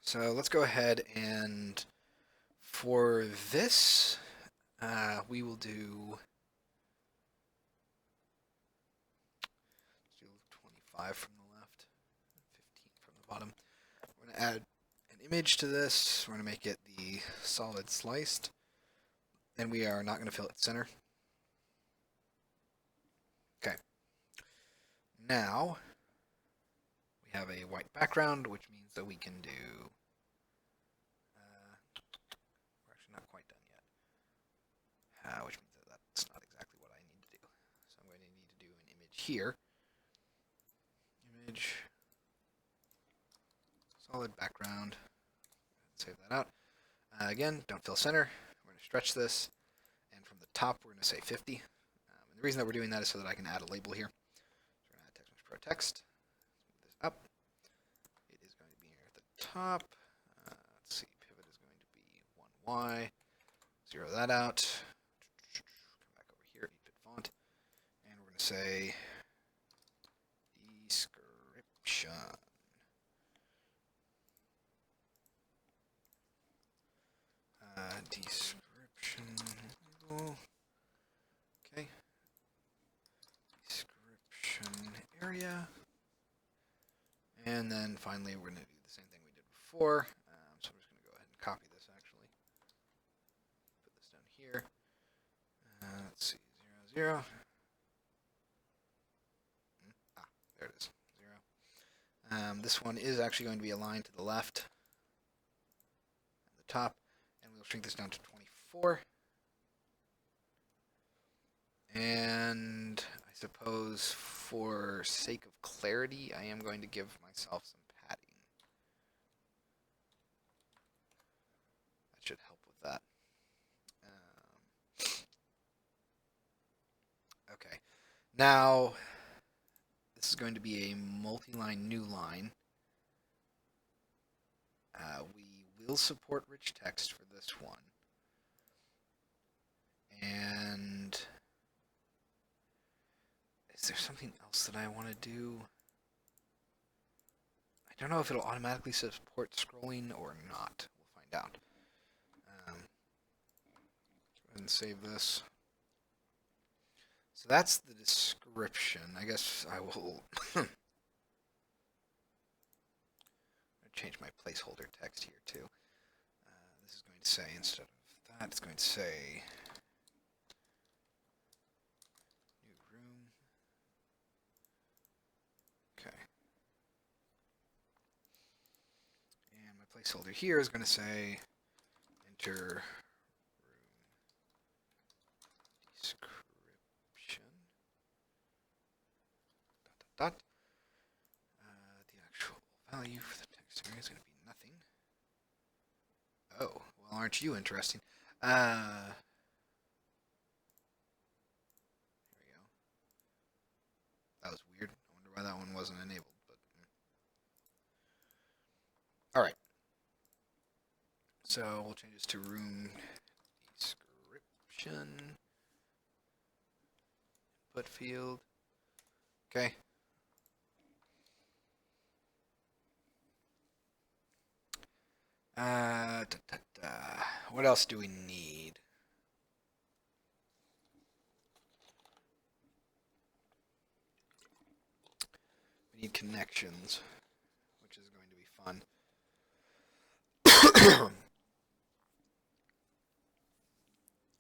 So let's go ahead and for this, we will do 25 from the left, 15 from the bottom. We're going to add an image to this. We're going to make it the solid sliced, and we are not going to fill it center. Okay. Now we have a white background, which means that we can do. We're actually not quite done yet. Which means that that's not exactly what I need to do. So I'm going to need to do an image here. Image, solid background. Save that out. Again, don't fill center. We're going to stretch this, and from the top, we're going to say 50. And the reason that we're doing that is so that I can add a label here. So we're going to add text pro text. Move this up. It is going to be here at the top. Let's see. Pivot is going to be 1y. Zero that out. Come back over here. Efit font, and we're going to say description. Description. Okay. Description area. And then finally, we're going to do the same thing we did before. So I'm just going to go ahead and copy this actually. Put this down here. Let's see. 0, 0. There it is. 0. This one is actually going to be aligned to the left at the top. And we'll shrink this down to 24. And I suppose for sake of clarity, I am going to give myself some padding. That should help with that. Okay. Now, this is going to be a multi-line new line. We will support rich text for this one. And is there something else that I want to do? I don't know if it'll automatically support scrolling or not. We'll find out. Go ahead and save this. So that's the description. I guess I will change my placeholder text here too. This is going to say, instead of that, it's going to say new room. Okay. And my placeholder here is going to say enter room description. Dot, dot, dot. The actual value for the text area is going to be nothing. Oh, well, aren't you interesting? Here we go. That was weird. I wonder why that one wasn't enabled. But all right. So we'll change this to room description input field. Okay. What else do we need? We need connections, which is going to be fun.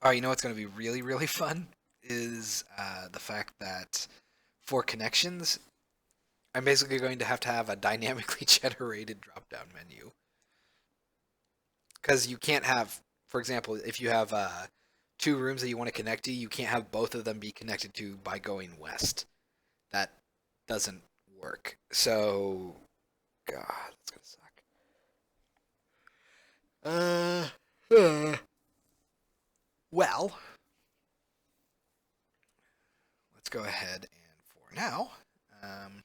Oh, you know what's going to be really, really fun is the fact that for connections, I'm basically going to have a dynamically generated drop-down menu. Because you can't have, for example, if you have two rooms that you want to connect to, you can't have both of them be connected to by going west. That doesn't work. So, God, that's gonna suck. Well, let's go ahead and for now, room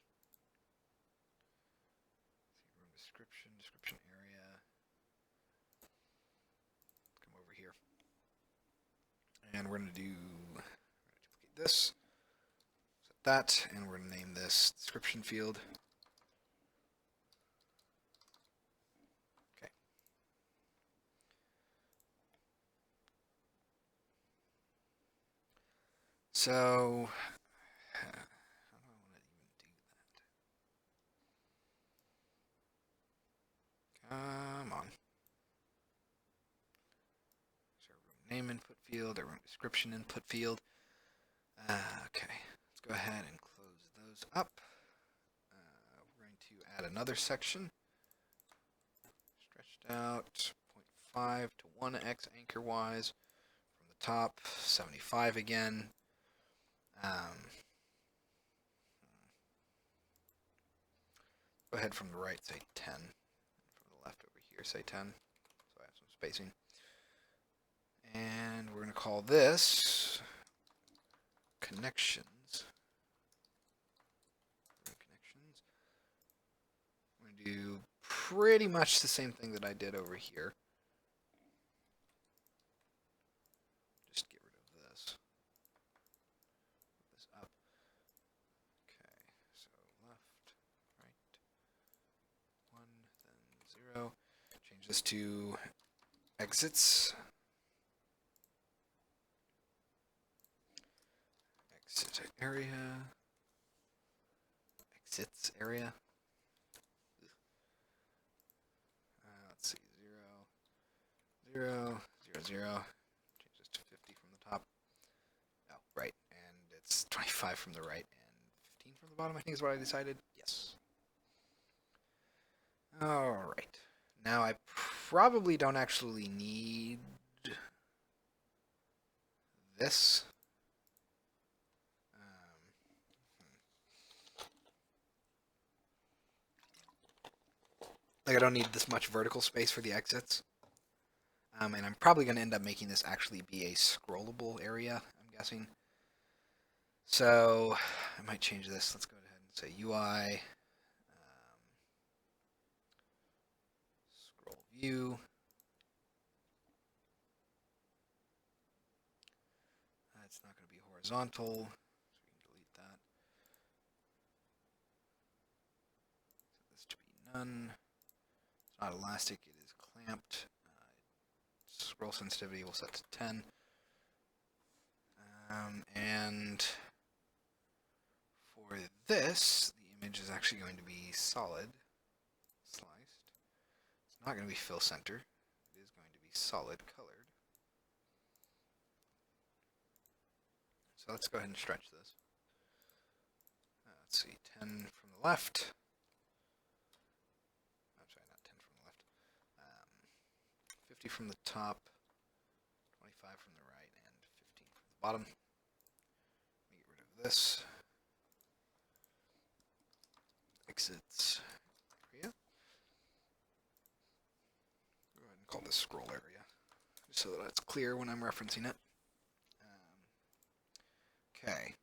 description area. Come over here, and we're gonna duplicate this, set that, and we're gonna name this description field. Okay. So, how do I want to even do that? Come on. Is our room name input field, our room description input field. Okay, let's go ahead and close those up. We're going to add another section. Stretched out 0.5 to 1x anchor wise. From the top, 75 again. Go ahead from the right, say 10. From the left over here, say 10. So I have some spacing. And we're going to call this connections. I'm going to do pretty much the same thing that I did over here. Just get rid of this. Put this up. Okay, so left, right, 1, then 0. Change this to exits. Exit area. Exits area. Let's see, 0, 0, 0, 0. Change this to 50 from the top. Oh, right, and it's 25 from the right and 15 from the bottom, I think is what I decided. Yes. Alright. Now I probably don't actually need this. Like I don't need this much vertical space for the exits. And I'm probably going to end up making this actually be a scrollable area, I'm guessing. So I might change this. Let's go ahead and say UI. Scroll view. It's not going to be horizontal, so we can delete that. Set this to be none. It's not elastic, it is clamped. Scroll sensitivity we'll set to 10. And for this, the image is actually going to be solid, sliced. It's not going to be fill center. It is going to be solid colored. So let's go ahead and stretch this. Let's see, 10 from the left. I'm sorry, not 10 from the left. 50 from the top, 25 from the right, and 15 from the bottom. Let me get rid of this. Exits area. Go ahead and call this scroll area, just so that it's clear when I'm referencing it. Okay.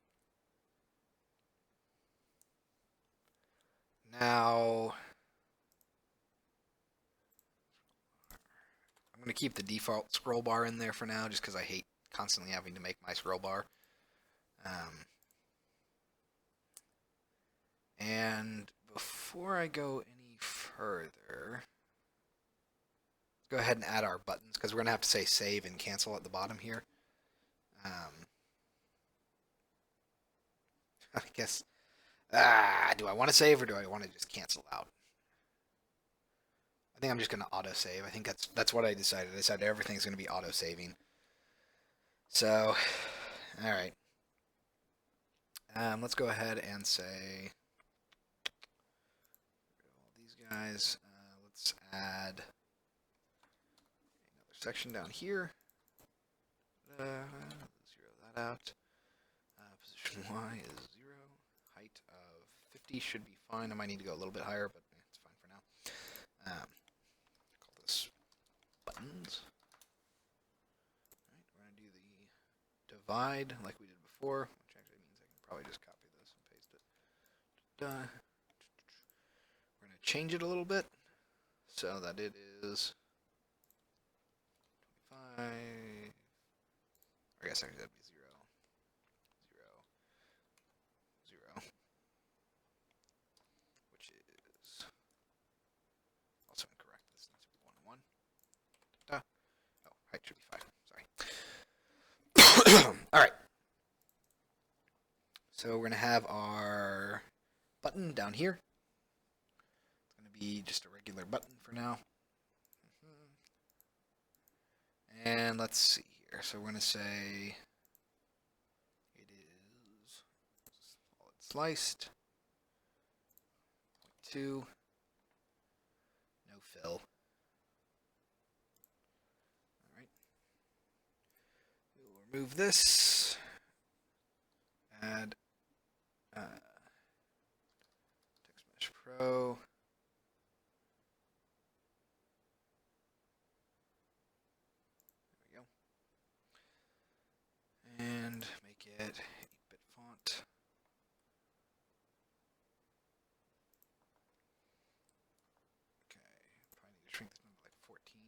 Now, I'm going to keep the default scroll bar in there for now, just because I hate constantly having to make my scroll bar. And before I go any further, let's go ahead and add our buttons, because we're going to have to say save and cancel at the bottom here. I guess, do I want to save or do I want to just cancel out? I think I'm just going to auto-save. I think that's what I decided. I decided everything's going to be auto-saving. So, all right. Let's go ahead and say all these guys. Let's add another section down here. Zero that out. Position Y is 0. Height of 50 should be fine. I might need to go a little bit higher, but it's fine for now. Call this buttons. All right, we're going to do the divide like we did before, which actually means I can probably just copy this and paste it. We're going to change it a little bit so that it is 25. I guess actually that'd be 0, 0, 0, which is also incorrect. This needs to be 1, 1. Oh, height should be 5. Sorry. All right. So we're going to have our button down here. It's going to be just a regular button for now. And let's see here. So we're going to say it is solid sliced. 0.2. No fill. All right. We'll remove this. Add Text Mesh Pro. There we go. And make it 8-bit font. Okay, probably need to shrink this number to like 14.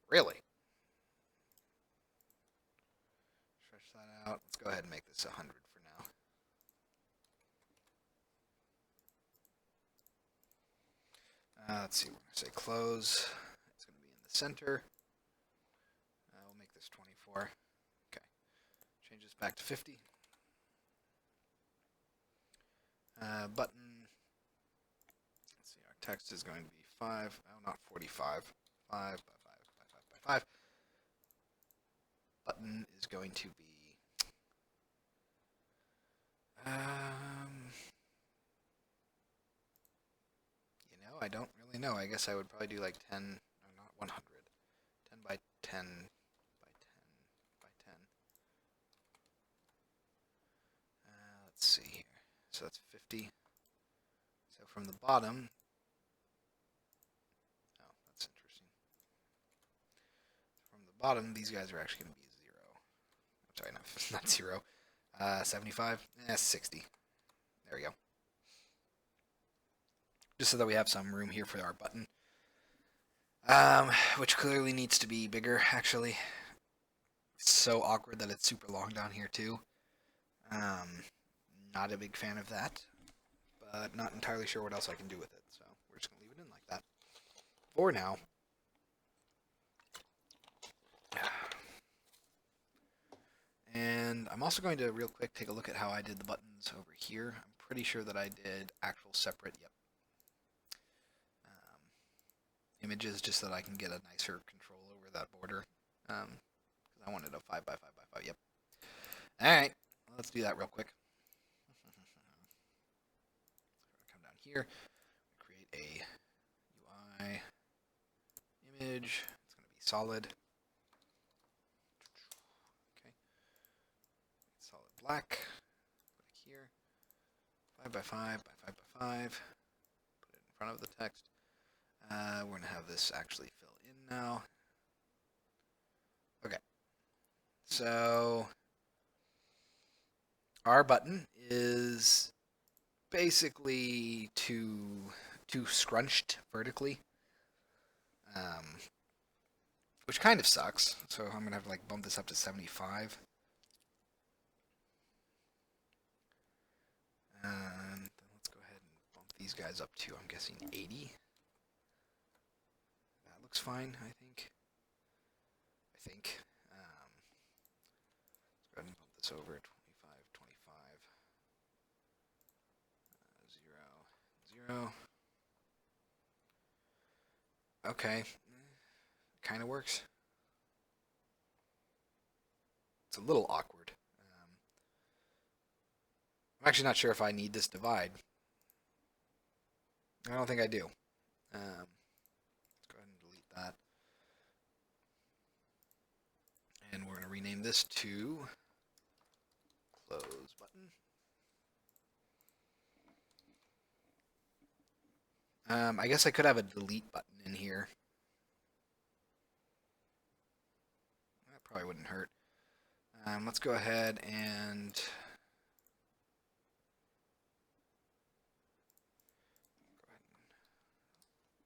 Really? Stretch that out. Let's go ahead and make this 100 for now. Let's see, we're going to say close. It's going to be in the center. We'll make this 24. Okay. Change this back to 50. Button. Let's see, our text is going to be 5. Oh, not 45. 5 by 5 by 5 by 5. Button is going to be I don't really know. I guess I would probably do like 10, no, not 100. 10 by 10 by 10 by 10. Let's see here. So that's 50. So from the bottom, oh, that's interesting. From the bottom, these guys are actually going to be 0. I'm sorry, not 0. 75, 60. There we go. Just so that we have some room here for our button. Which clearly needs to be bigger, actually. It's so awkward that it's super long down here, too. Not a big fan of that. But not entirely sure what else I can do with it. So we're just going to leave it in like that. For now. And I'm also going to real quick take a look at how I did the buttons over here. I'm pretty sure that I did actual separate, images just so that I can get a nicer control over that border. Because I wanted a 5 by 5 by 5, Alright, let's do that real quick. Come down here, create a UI image. It's going to be solid. Okay. Solid black. Put it here. 5 by 5 by 5 by 5. Put it in front of the text. We're going to have this actually fill No. Okay. So our button is basically too scrunched vertically, um, which kind of sucks. So I'm gonna have to like bump this up to 75. And let's go ahead and bump these guys up to, I'm guessing, 80. That looks fine, I think. Let's go ahead and bump this over 25, 25, 0, 0. Okay, kind of works. It's a little awkward. I'm actually not sure if I need this divide. I don't think I do. Let's go ahead and delete that. And we're going to rename this to close button. I guess I could have a delete button in here. That probably wouldn't hurt. Let's go ahead and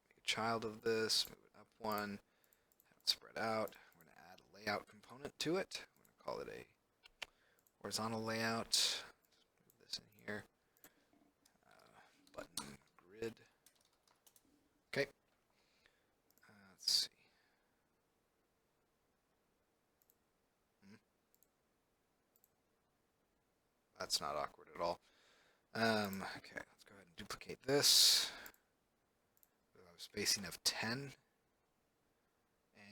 make a child of this, move it up one, have it spread out. We're going to add a layout component to it. We're going to call it a horizontal layout. Move this in here. Button grid. Okay. Let's see. That's not awkward at all. Okay, let's go ahead and duplicate this. A spacing of 10.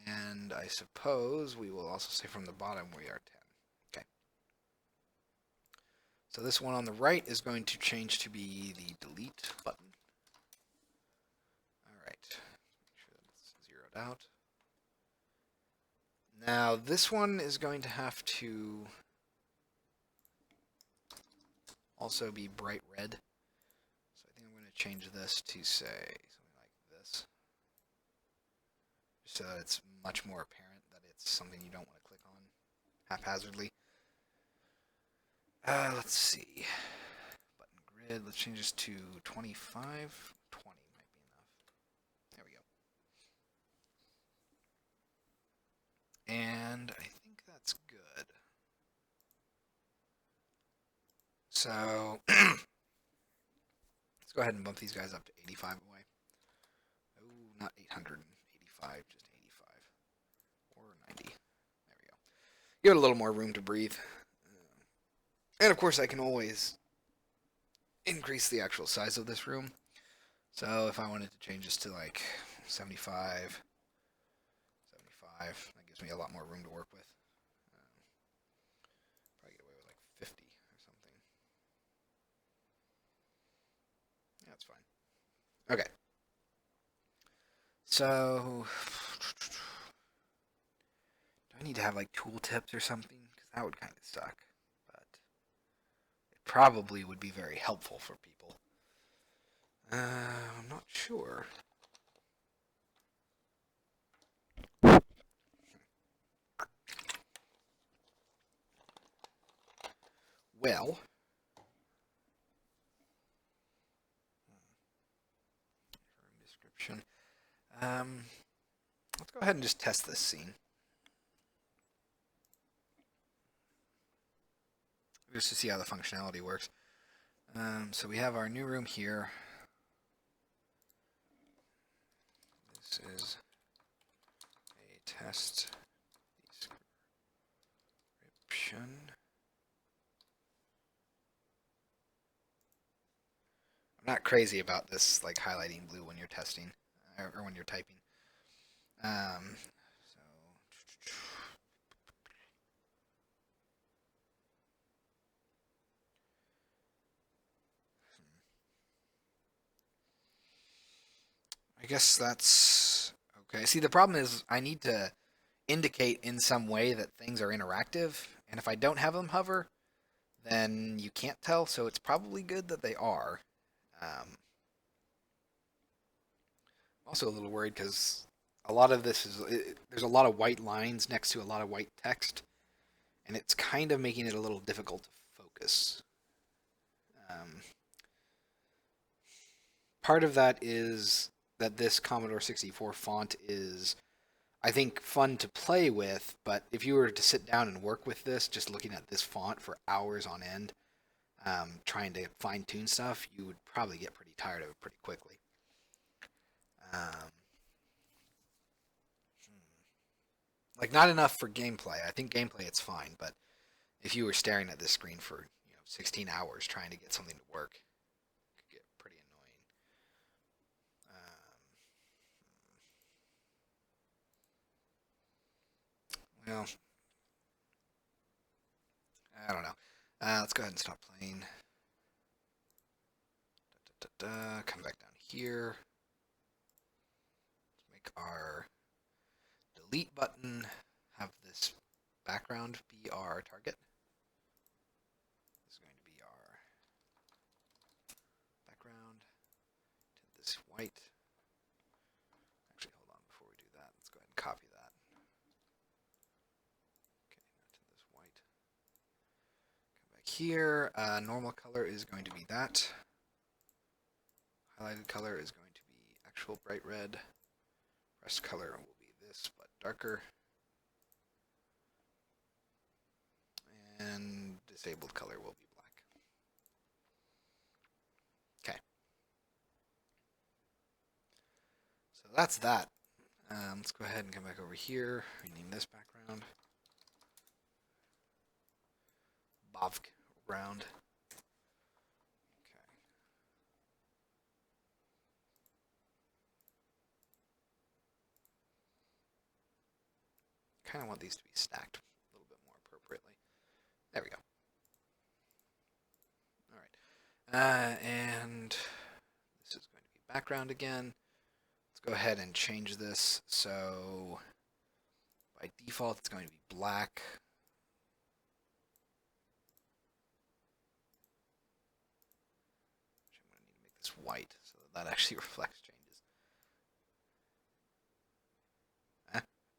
And I suppose we will also say from the bottom we are 10. Okay. So this one on the right is going to change to be the delete button. All right. Make sure that it's zeroed out. Now this one is going to have to also be bright red. So I think I'm going to change this to say something like this. Just so that it's much more apparent that it's something you don't want to click on haphazardly. Let's see. Button grid. Let's change this to 25. 20 might be enough. There we go. And I think that's good. So let's go ahead and bump these guys up to 85 away. Oh, not 885, just 85. Or 90. There we go. Give it a little more room to breathe. And of course I can always increase the actual size of this room. So if I wanted to change this to like 75, that gives me a lot more room to work with. Probably get away with like 50 or something. Yeah, that's fine. Okay. So, do I need to have like tooltips or something? Because that would kind of suck. But it probably would be very helpful for people. I'm not sure. Well, description. Let's go ahead and just test this scene. Just to see how the functionality works. So we have our new room here. This is a test description. I'm not crazy about this, like highlighting blue when you're testing or when you're typing. So I guess that's okay. See, the problem is I need to indicate in some way that things are interactive, and if I don't have them hover, then you can't tell. So it's probably good that they are. I'm also a little worried because a lot of this is there's a lot of white lines next to a lot of white text, and it's kind of making it a little difficult to focus. Um, Part of that is that this Commodore 64 font is, I think, fun to play with, but if you were to sit down and work with this, just looking at this font for hours on end, trying to fine tune stuff, you would probably get pretty tired of it pretty quickly. Um, like not enough for gameplay. I think gameplay it's fine, but if you were staring at this screen for 16 hours trying to get something to work, it could get pretty annoying. Well, I don't know. Let's go ahead and stop playing. Come back down here. Let's make our delete button have this background be our target. This is going to be our background. To this white. Actually, hold on before we do that. Let's go ahead and copy that. Okay, now to this white. Come back here. Normal color is going to be that. Highlighted color is going to be actual bright red. Pressed color will be this, but darker. And disabled color will be black. Okay. So that's that. Let's go ahead and come back over here. Rename this background. Bavk round. Kind of want these to be stacked a little bit more appropriately. There we go. All right. And this is going to be background again. Let's go ahead and change this. So by default, it's going to be black. I'm going to need to make this white so that actually reflects changes.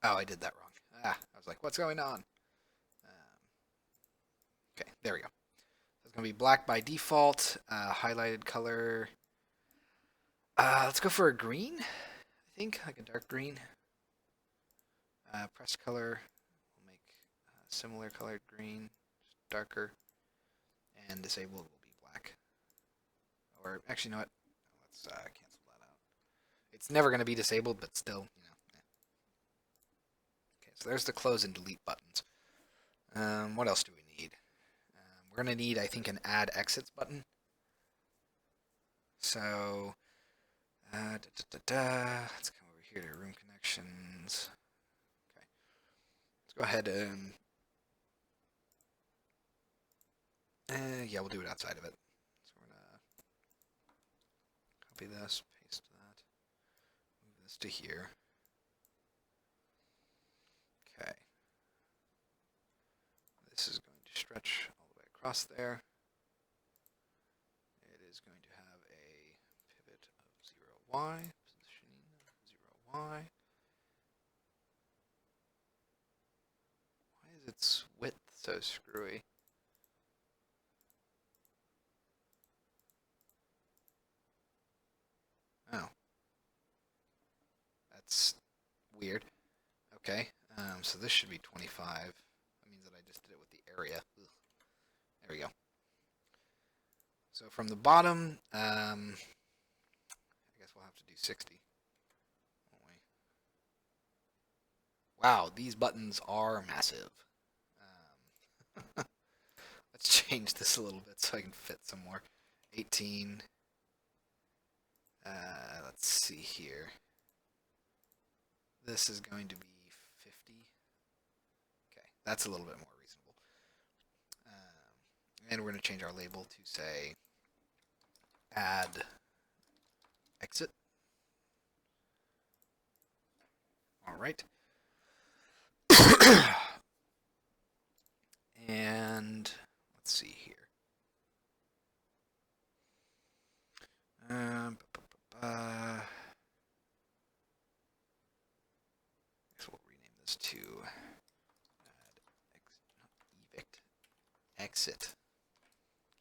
Oh, I did that wrong. I was like, what's going on? Okay, there we go. So it's going to be black by default. Highlighted color. Let's go for a green, I think, like a dark green. Press color. We'll make similar colored green, just darker. And disabled will be black. Or actually, you know what? Let's cancel that out. It's never going to be disabled, but still, Okay, so there's the close and delete buttons. What else do we need? We're going to need, I think, an add exits button. So, let's come over here to room connections. Okay, let's go ahead and, yeah, we'll do it outside of it. So we're going to copy this, paste that, move this to here. Okay. This is going to stretch all the way across there. It is going to have a pivot of 0y, positioning 0y. Why is its width so screwy? Oh. That's weird. Okay, so this should be 25. That means that I just did it with the area. Ugh. There we go. So from the bottom, I guess we'll have to do 60. Won't we? Wow, these buttons are massive. Let's change this a little bit so I can fit some more. 18. Let's see here. This is going to be 50. Okay, that's a little bit more reasonable. And we're going to change our label to say add exit. All right. And let's see here. exit.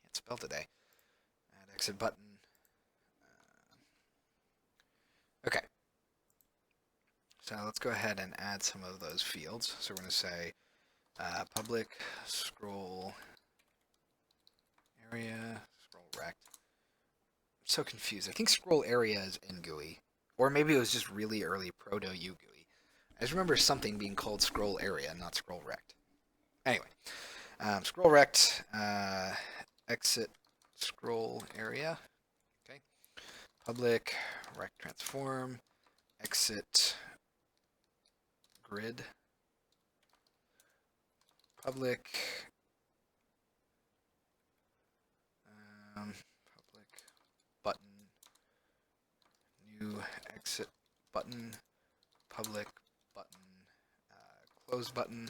Can't spell today. Add exit button. Okay. So let's go ahead and add some of those fields. So we're going to say public scroll area, scroll rect. I'm so confused. I think scroll area is in GUI. Or maybe it was just really early proto-UGUI. I just remember something being called scroll area, not scroll rect. Anyway, scroll rect, exit scroll area. Okay. Public rect transform, exit grid, public public button, new exit button, public button, close button,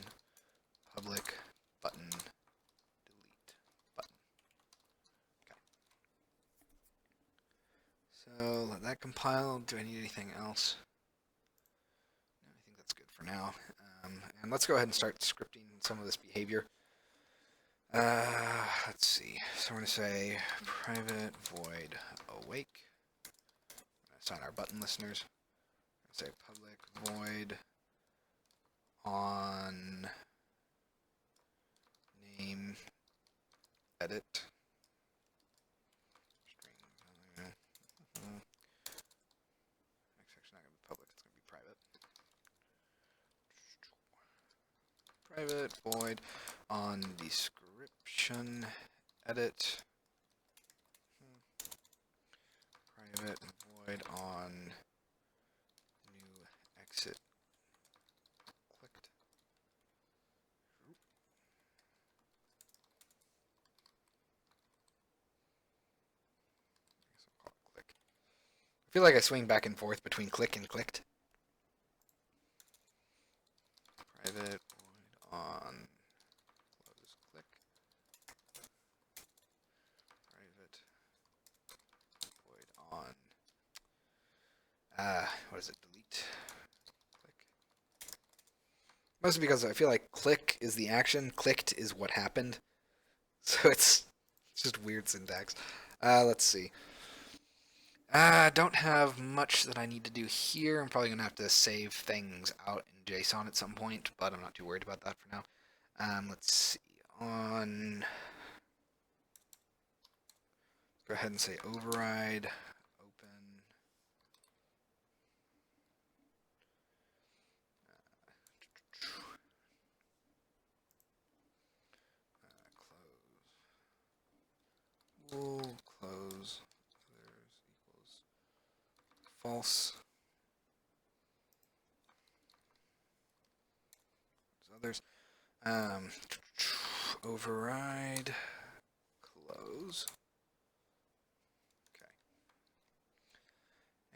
public button, delete button. Okay. So let that compile. Do I need anything else? No, I think that's good for now. And let's go ahead and start scripting some of this behavior. Let's see. So we're going to say private void awake. Assign our button listeners. Say public void on name edit string. It's actually not going to be public, it's going to be private. Private void on description edit. Private void on new exit clicked. I guess I'll call it click. I feel like I swing back and forth between click and clicked. Private void on close click. Private void on what is it? Delete click. Mostly because I feel like click is the action, clicked is what happened. So it's just weird syntax. Let's see. Don't have much that I need to do here. I'm probably going to have to save things out in JSON at some point, but I'm not too worried about that for now. Let's see. On... Go ahead and say override, open. Close. Bool, close. Others equals false. Others. Override, close. Okay.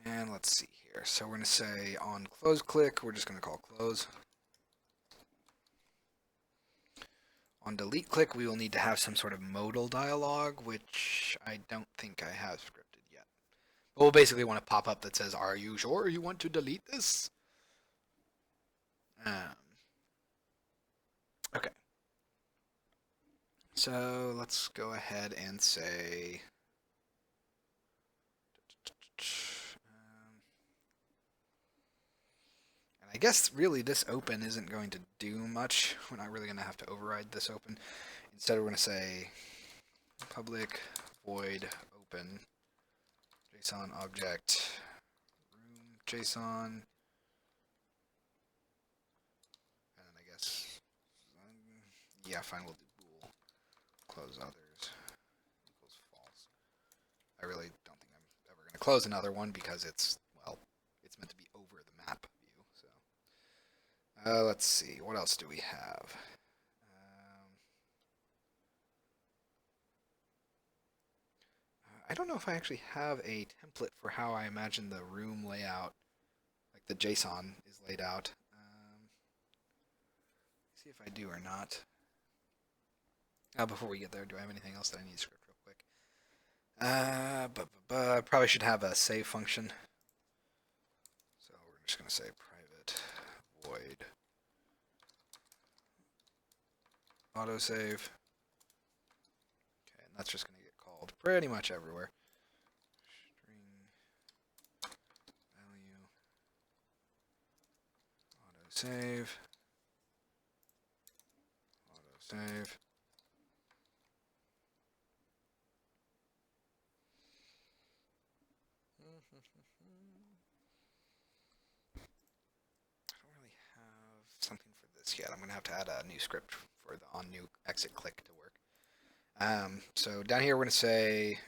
And let's see here. So we're going to say on close click, we're just going to call close. On delete click, we will need to have some sort of modal dialog, which I don't think I have scripted yet. But we'll basically want a pop-up that says, are you sure you want to delete this? Okay. So let's go ahead and say... and I guess really this open isn't going to do much. We're not really going to have to override this open. Instead, we're going to say public void open JSON object room JSON. And I guess, yeah, fine, we'll do bool close others equals false. I really don't think I'm ever going to close another one because it's, well, it's meant to be over the map view. So let's see, what else do we have? I don't know if I actually have a template for how I imagine the room layout, like the JSON is laid out. See if I do or not. Before we get there, do I have anything else that I need to script real quick? I probably should have a save function. So we're just going to say private void autosave. That's just going to get called pretty much everywhere. String value autosave. Autosave. Something for this yet. I'm going to have to add a new script for the on new exit click to work. So down here we're going to say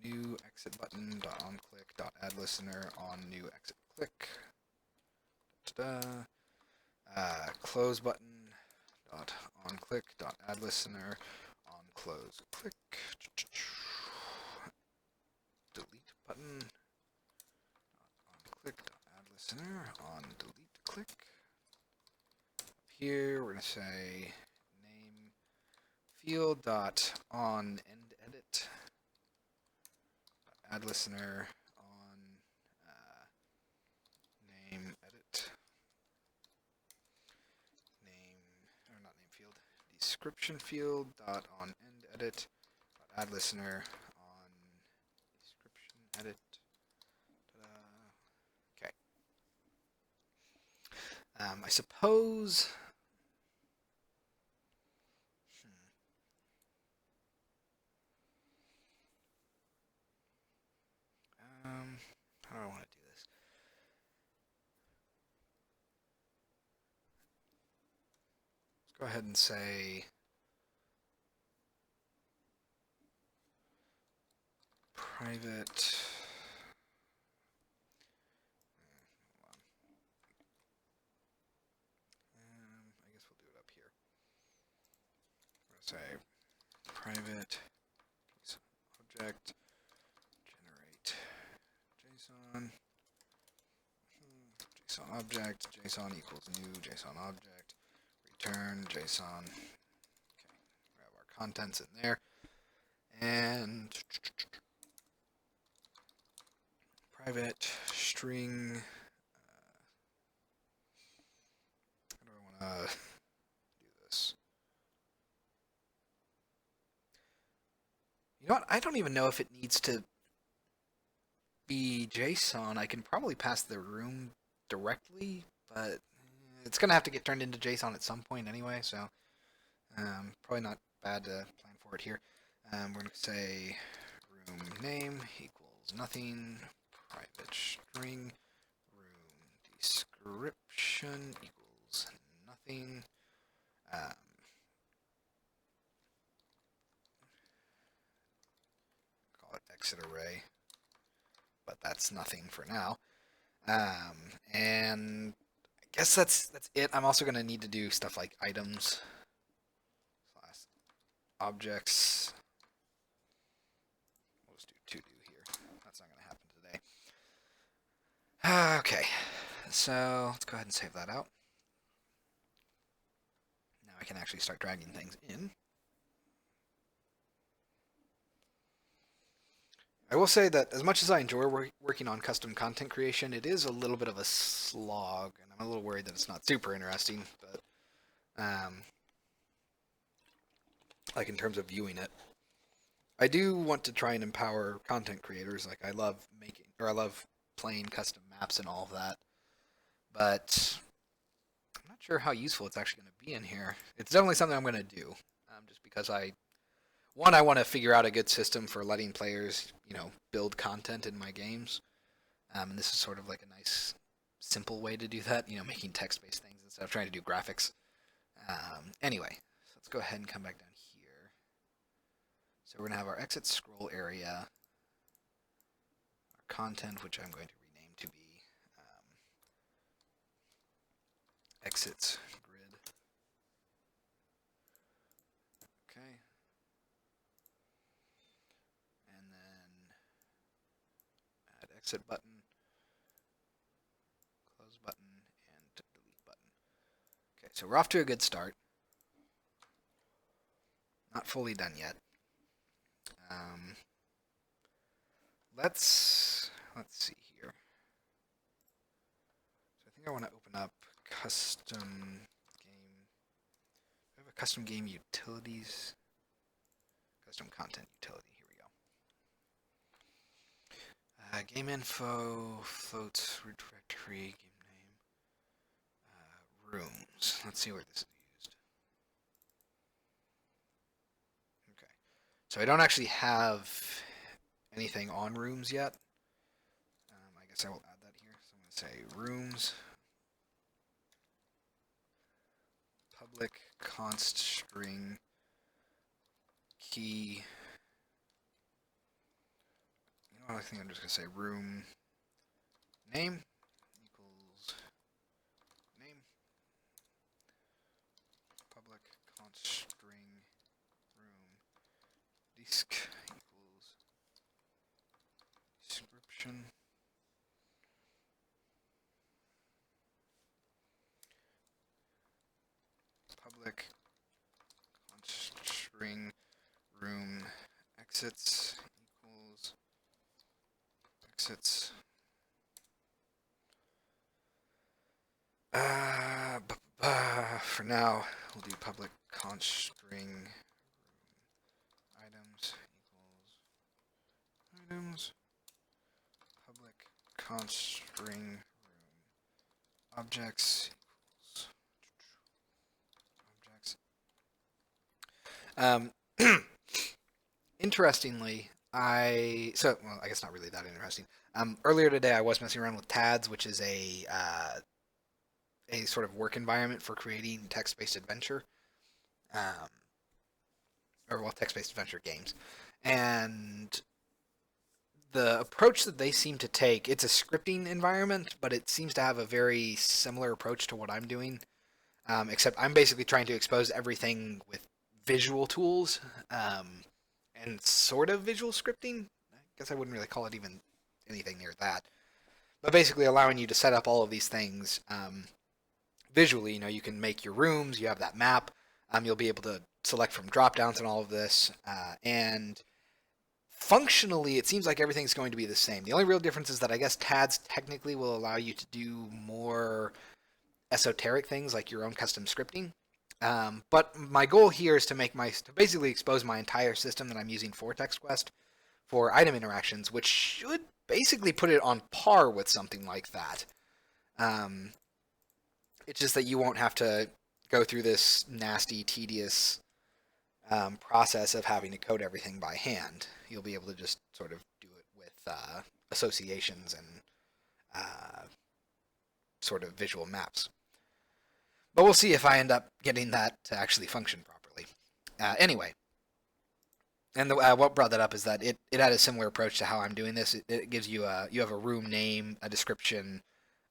new exit button dot on click dot add listener on new exit click. Close button dot on click dot add listener on close click. Delete button click add listener on delete click. Up here we're going to say name field dot on end edit add listener on name edit name or not name field description field dot on end edit dot add listener on description edit. I suppose. How do I want to do this? Let's go ahead and say private. I guess we'll do it up here. We're going to say private object generate JSON. JSON object, JSON equals new JSON object, return JSON. Okay, we have our contents in there. And private string. How do I want to do this? You know what? I don't even know if it needs to be JSON. I can probably pass the room directly, but it's going to have to get turned into JSON at some point anyway, so probably not bad to plan for it here. We're going to say room name equals nothing, private string, room description equals nothing. Call it exit array, but that's nothing for now. And I guess that's it. I'm also going to need to do stuff like items, objects. We'll just do to do here. That's not going to happen today. Okay, so let's go ahead and save that out. Now I can actually start dragging things in. I will say that as much as I enjoy working on custom content creation, it is a little bit of a slog, and I'm a little worried that it's not super interesting, but like in terms of viewing it. I do want to try and empower content creators. Like I love playing custom maps and all of that, but I'm not sure how useful it's actually going to be in here. It's definitely something I'm going to do, just because I want to figure out a good system for letting players, build content in my games. And this is sort of like a nice, simple way to do that, making text-based things instead of trying to do graphics. Anyway, so let's go ahead and come back down here. So we're going to have our exit scroll area, our content, which I'm going to rename to be exits grid. Okay. And then add exit button, close button, and delete button. Okay, so we're off to a good start. Not fully done yet. Let's see here. So I think I want to open up custom game custom game utilities, custom content utility. Here we go. Game info, floats, root directory, game name, rooms. Let's see where this is used. Okay, so I don't actually have anything on rooms yet. I guess I will add that here. So I'm going to say rooms, public const string key. You know what, I think I'm just going to say room name equals name, public const string room disk equals description. Public const string room exits equals exits. For now, we'll do public const string room items equals items. Public const string room objects equals objects. Interestingly, I guess not really that interesting. Earlier today, I was messing around with TADS, which is a sort of work environment for creating text-based adventure, text-based adventure games. And the approach that they seem to take, it's a scripting environment, but it seems to have a very similar approach to what I'm doing, except I'm basically trying to expose everything with visual tools, and sort of visual scripting. I guess I wouldn't really call it even anything near that. But basically allowing you to set up all of these things visually. You can make your rooms, you have that map, you'll be able to select from drop downs and all of this, and functionally it seems like everything's going to be the same. The only real difference is that I guess TADS technically will allow you to do more esoteric things like your own custom scripting. But my goal here is to basically expose my entire system that I'm using for TextQuest for item interactions, which should basically put it on par with something like that. It's just that you won't have to go through this nasty, tedious process of having to code everything by hand. You'll be able to just sort of do it with associations and sort of visual maps. But we'll see if I end up getting that to actually function properly. Anyway, and what brought that up is that it had a similar approach to how I'm doing this. It gives you you have a room name, a description,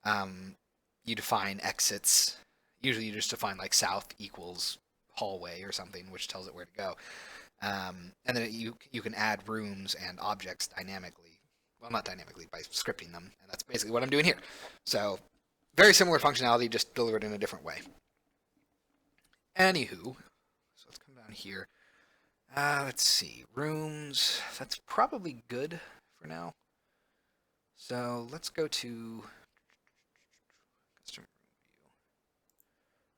you define exits. Usually you just define like south equals hallway or something, which tells it where to go. And then you can add rooms and objects dynamically. Well, not dynamically, by scripting them. And that's basically what I'm doing here. So very similar functionality, just delivered in a different way. Anywho, so let's come down here. Let's see, rooms. That's probably good for now. So let's go to custom room view.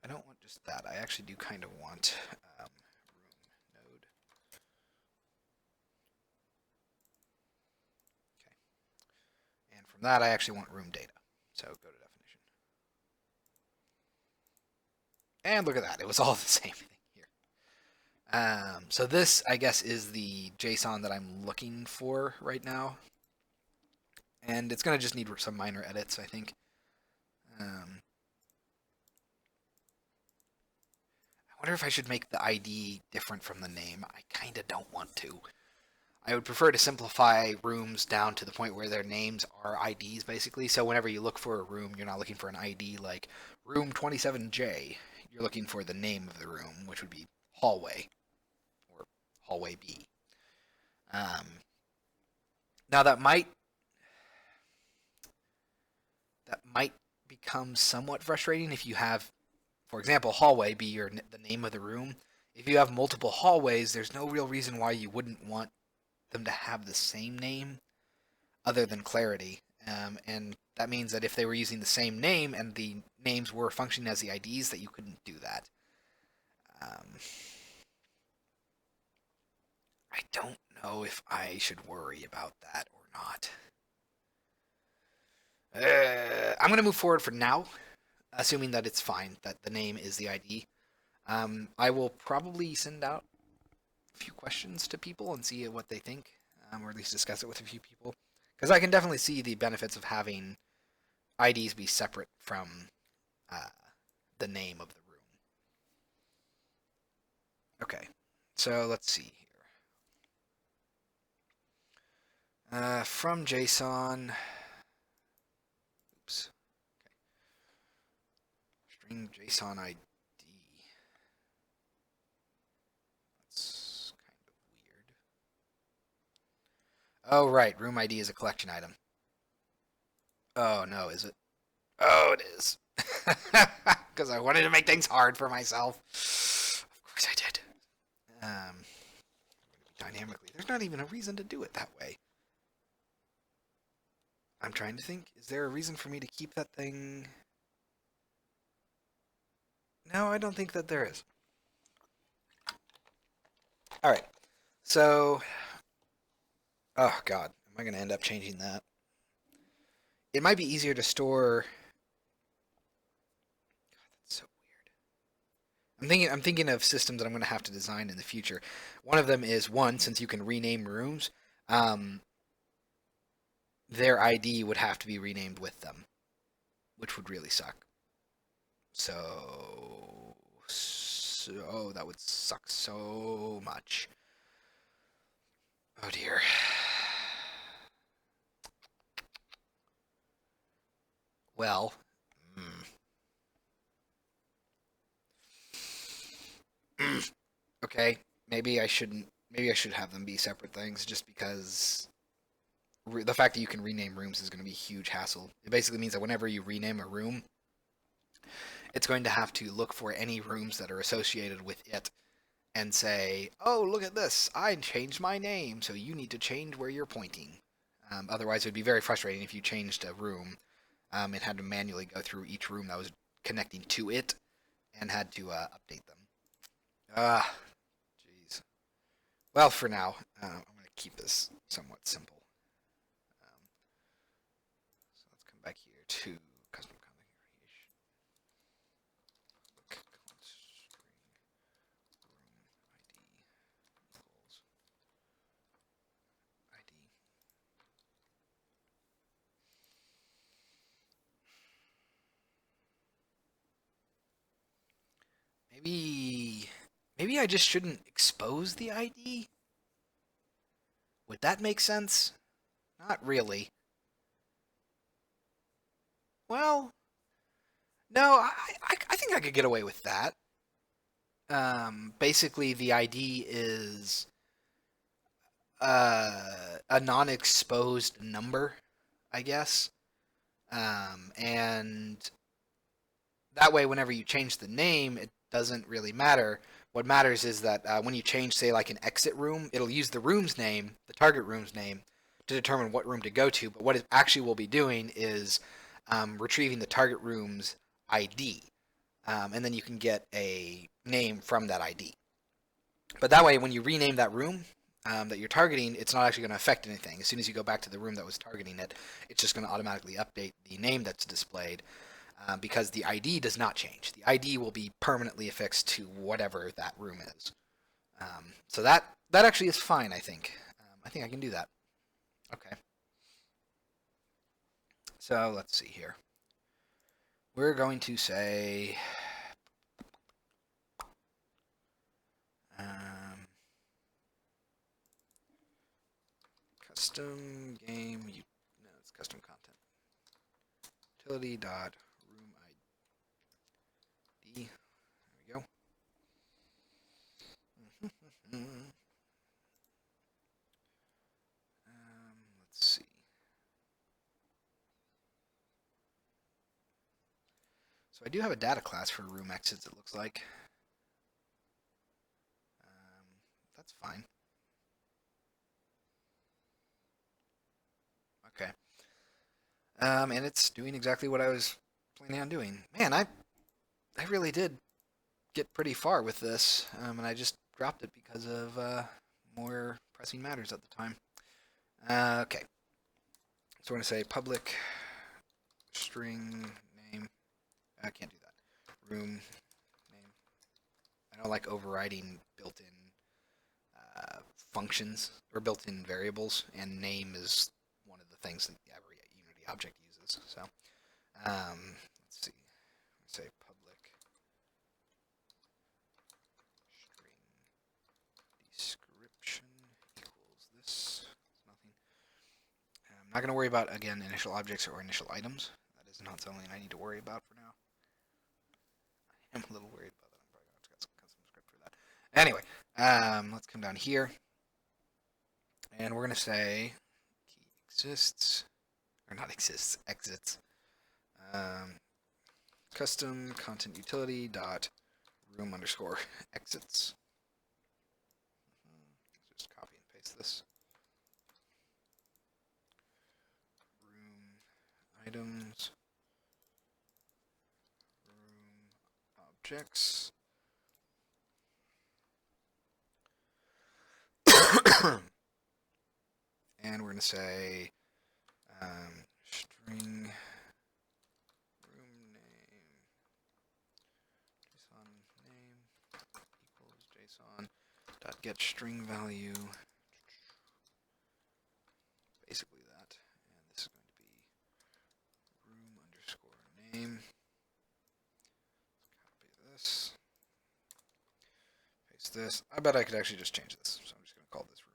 I don't want just that. I actually do kind of want room node. Okay. And from that, I actually want room data. So go to definition. And look at that. It was all the same thing here. So this, I guess, is the JSON that I'm looking for right now. And it's going to just need some minor edits, I think. I wonder if I should make the ID different from the name. I kind of don't want to. I would prefer to simplify rooms down to the point where their names are IDs, basically. So whenever you look for a room, you're not looking for an ID like room 27J. You're looking for the name of the room, which would be hallway or hallway B. Now that might become somewhat frustrating if you have, for example, hallway be the name of the room. If you have multiple hallways, there's no real reason why you wouldn't want them to have the same name other than clarity. And that means that if they were using the same name and the names were functioning as the IDs, that you couldn't do that. I don't know if I should worry about that or not. I'm going to move forward for now, assuming that it's fine, that the name is the ID. I will probably send out a few questions to people and see what they think, or at least discuss it with a few people. Because I can definitely see the benefits of having IDs be separate from uh, the name of the room. Okay, so let's see here. From JSON. Oops. String JSON ID. That's kind of weird. Oh, right. Room ID is a collection item. Oh, no, is it? Oh, it is. Because I wanted to make things hard for myself. Of course I did. Dynamically. There's not even a reason to do it that way. I'm trying to think. Is there a reason for me to keep that thing? No, I don't think that there is. All right. So, oh God, am I going to end up changing that? It might be easier to store. God, that's so weird. I'm thinking of systems that I'm going to have to design in the future. One of them is since you can rename rooms, their ID would have to be renamed with them, which would really suck. So that would suck so much. Oh dear. Well, okay, maybe I shouldn't. Maybe I should have them be separate things, just because the fact that you can rename rooms is going to be a huge hassle. It basically means that whenever you rename a room, it's going to have to look for any rooms that are associated with it and say, "Oh, look at this! I changed my name, so you need to change where you're pointing." Otherwise, it would be very frustrating if you changed a room and had to manually go through each room that was connecting to it and had to update them. Ah, jeez. Well, for now, I'm going to keep this somewhat simple. So let's come back here to custom content creation. Look, string room ID equals ID. Maybe I just shouldn't expose the ID? Would that make sense? Not really. Well, no, I think I could get away with that. Basically, the ID is a non-exposed number, I guess. And that way, whenever you change the name, it doesn't really matter. What matters is that when you change, say, like an exit room, it'll use the room's name, the target room's name, to determine what room to go to. But what it actually will be doing is retrieving the target room's ID. And then you can get a name from that ID. But that way, when you rename that room that you're targeting, it's not actually going to affect anything. As soon as you go back to the room that was targeting it, it's just going to automatically update the name that's displayed because the ID does not change. The ID will be permanently affixed to whatever that room is. So that actually is fine, I think. I think I can do that. Okay. So let's see here. We're going to say custom game. No, it's custom content. Utility dot room ID. There we go. Let's see. So I do have a data class for room exits, it looks like. That's fine. Okay. And it's doing exactly what I was planning on doing. Man, I really did get pretty far with this, and I just dropped it because of more pressing matters at the time. Okay, so we're going to say public string name. I can't do that. Room name. I don't like overriding built-in functions or built-in variables, and name is one of the things that every Unity object uses. So let's see. Let's say public string description equals this. Nothing. I'm not going to worry about, again, initial objects or initial items. That is not something I need to worry about for now. I am a little worried about that. I'm probably going to have to get some custom script for that. Anyway, let's come down here. And we're going to say key exists, or not exists, exits. Custom content utility dot room underscore exits. Let's just copy and paste this. Room items, room objects. And we're going to say string room name JSON name equals JSON dot get string value, basically that, and this is going to be room underscore name. Let's copy this, paste this. I bet I could actually just change this, so I'm just going to call this room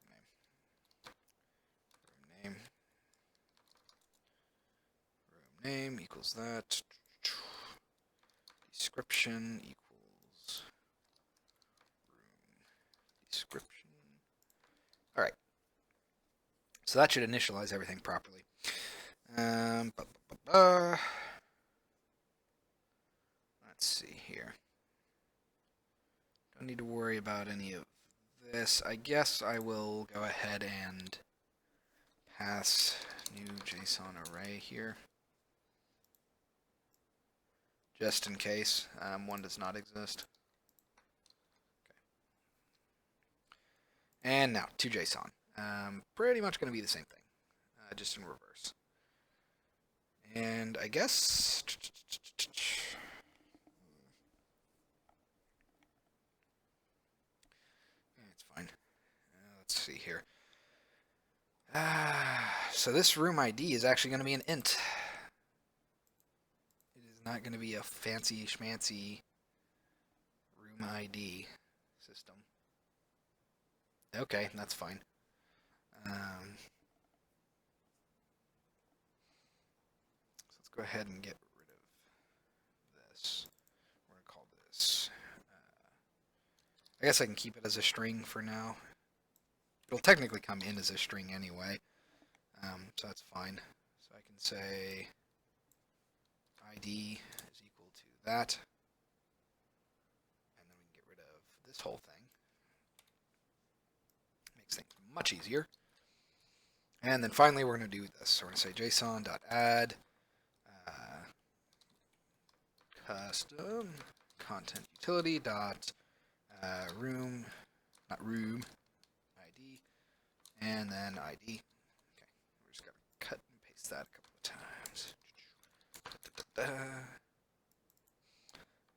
name. Room name equals that. Description equals room description. All right. So that should initialize everything properly. Let's see here. Don't need to worry about any of this. I guess I will go ahead and pass new JSON array here, just in case one does not exist. Okay. And now to JSON. Pretty much going to be the same thing, just in reverse. And I guess it's fine. Let's see here. So this room ID is actually going to be an int. It is not going to be a fancy schmancy room ID system. Okay, that's fine. So let's go ahead and get rid of this. We're going to call this, I guess I can keep it as a string for now. It'll technically come in as a string anyway, so that's fine. So I can say ID is equal to that, and then we can get rid of this whole thing. Makes things much easier. And then finally we're going to do this. So we're going to say json.add custom content utility dot room, not room, ID, and then ID. Okay, we're just going to cut and paste that a couple of times.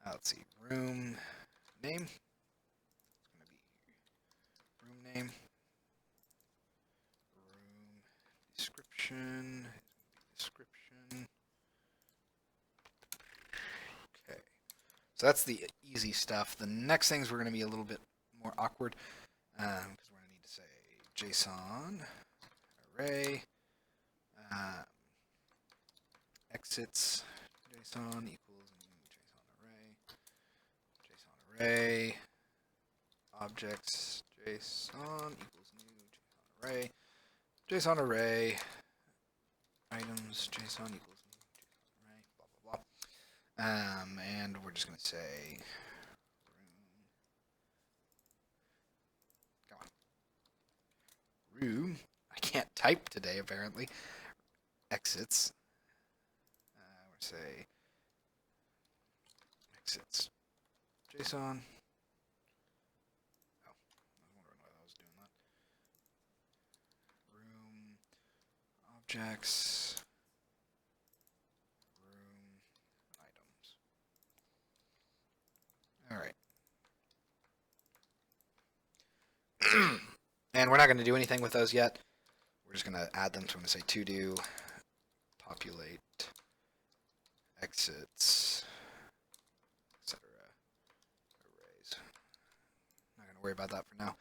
Let's see, room name. It's going to be room name. Room description. Description. Okay, so that's the easy stuff. The next things we're going to be a little bit more awkward, because we're going to need to say JSON array exits JSON equals JSON array objects JSON equals new JSON array JSON array items JSON equals new JSON array blah blah blah. And we're just going to say room. I can't type today apparently. Exits. We're say exits JSON. Oh, I was wondering why I was doing that. Room objects. Room items. All right. And we're not going to do anything with those yet. We're just going to add them. So I'm going to say to do populate exits, etc. arrays. Not going to worry about that for now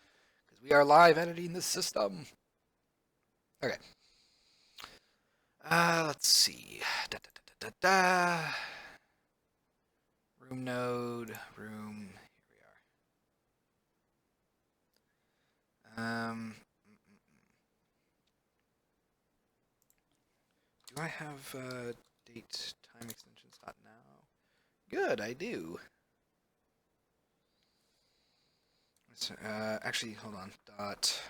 because we are live editing this system. Okay. Let's see. Room node, room. Here we are. Do I have date time extensions now? Good, I do. Actually, hold on. Dot.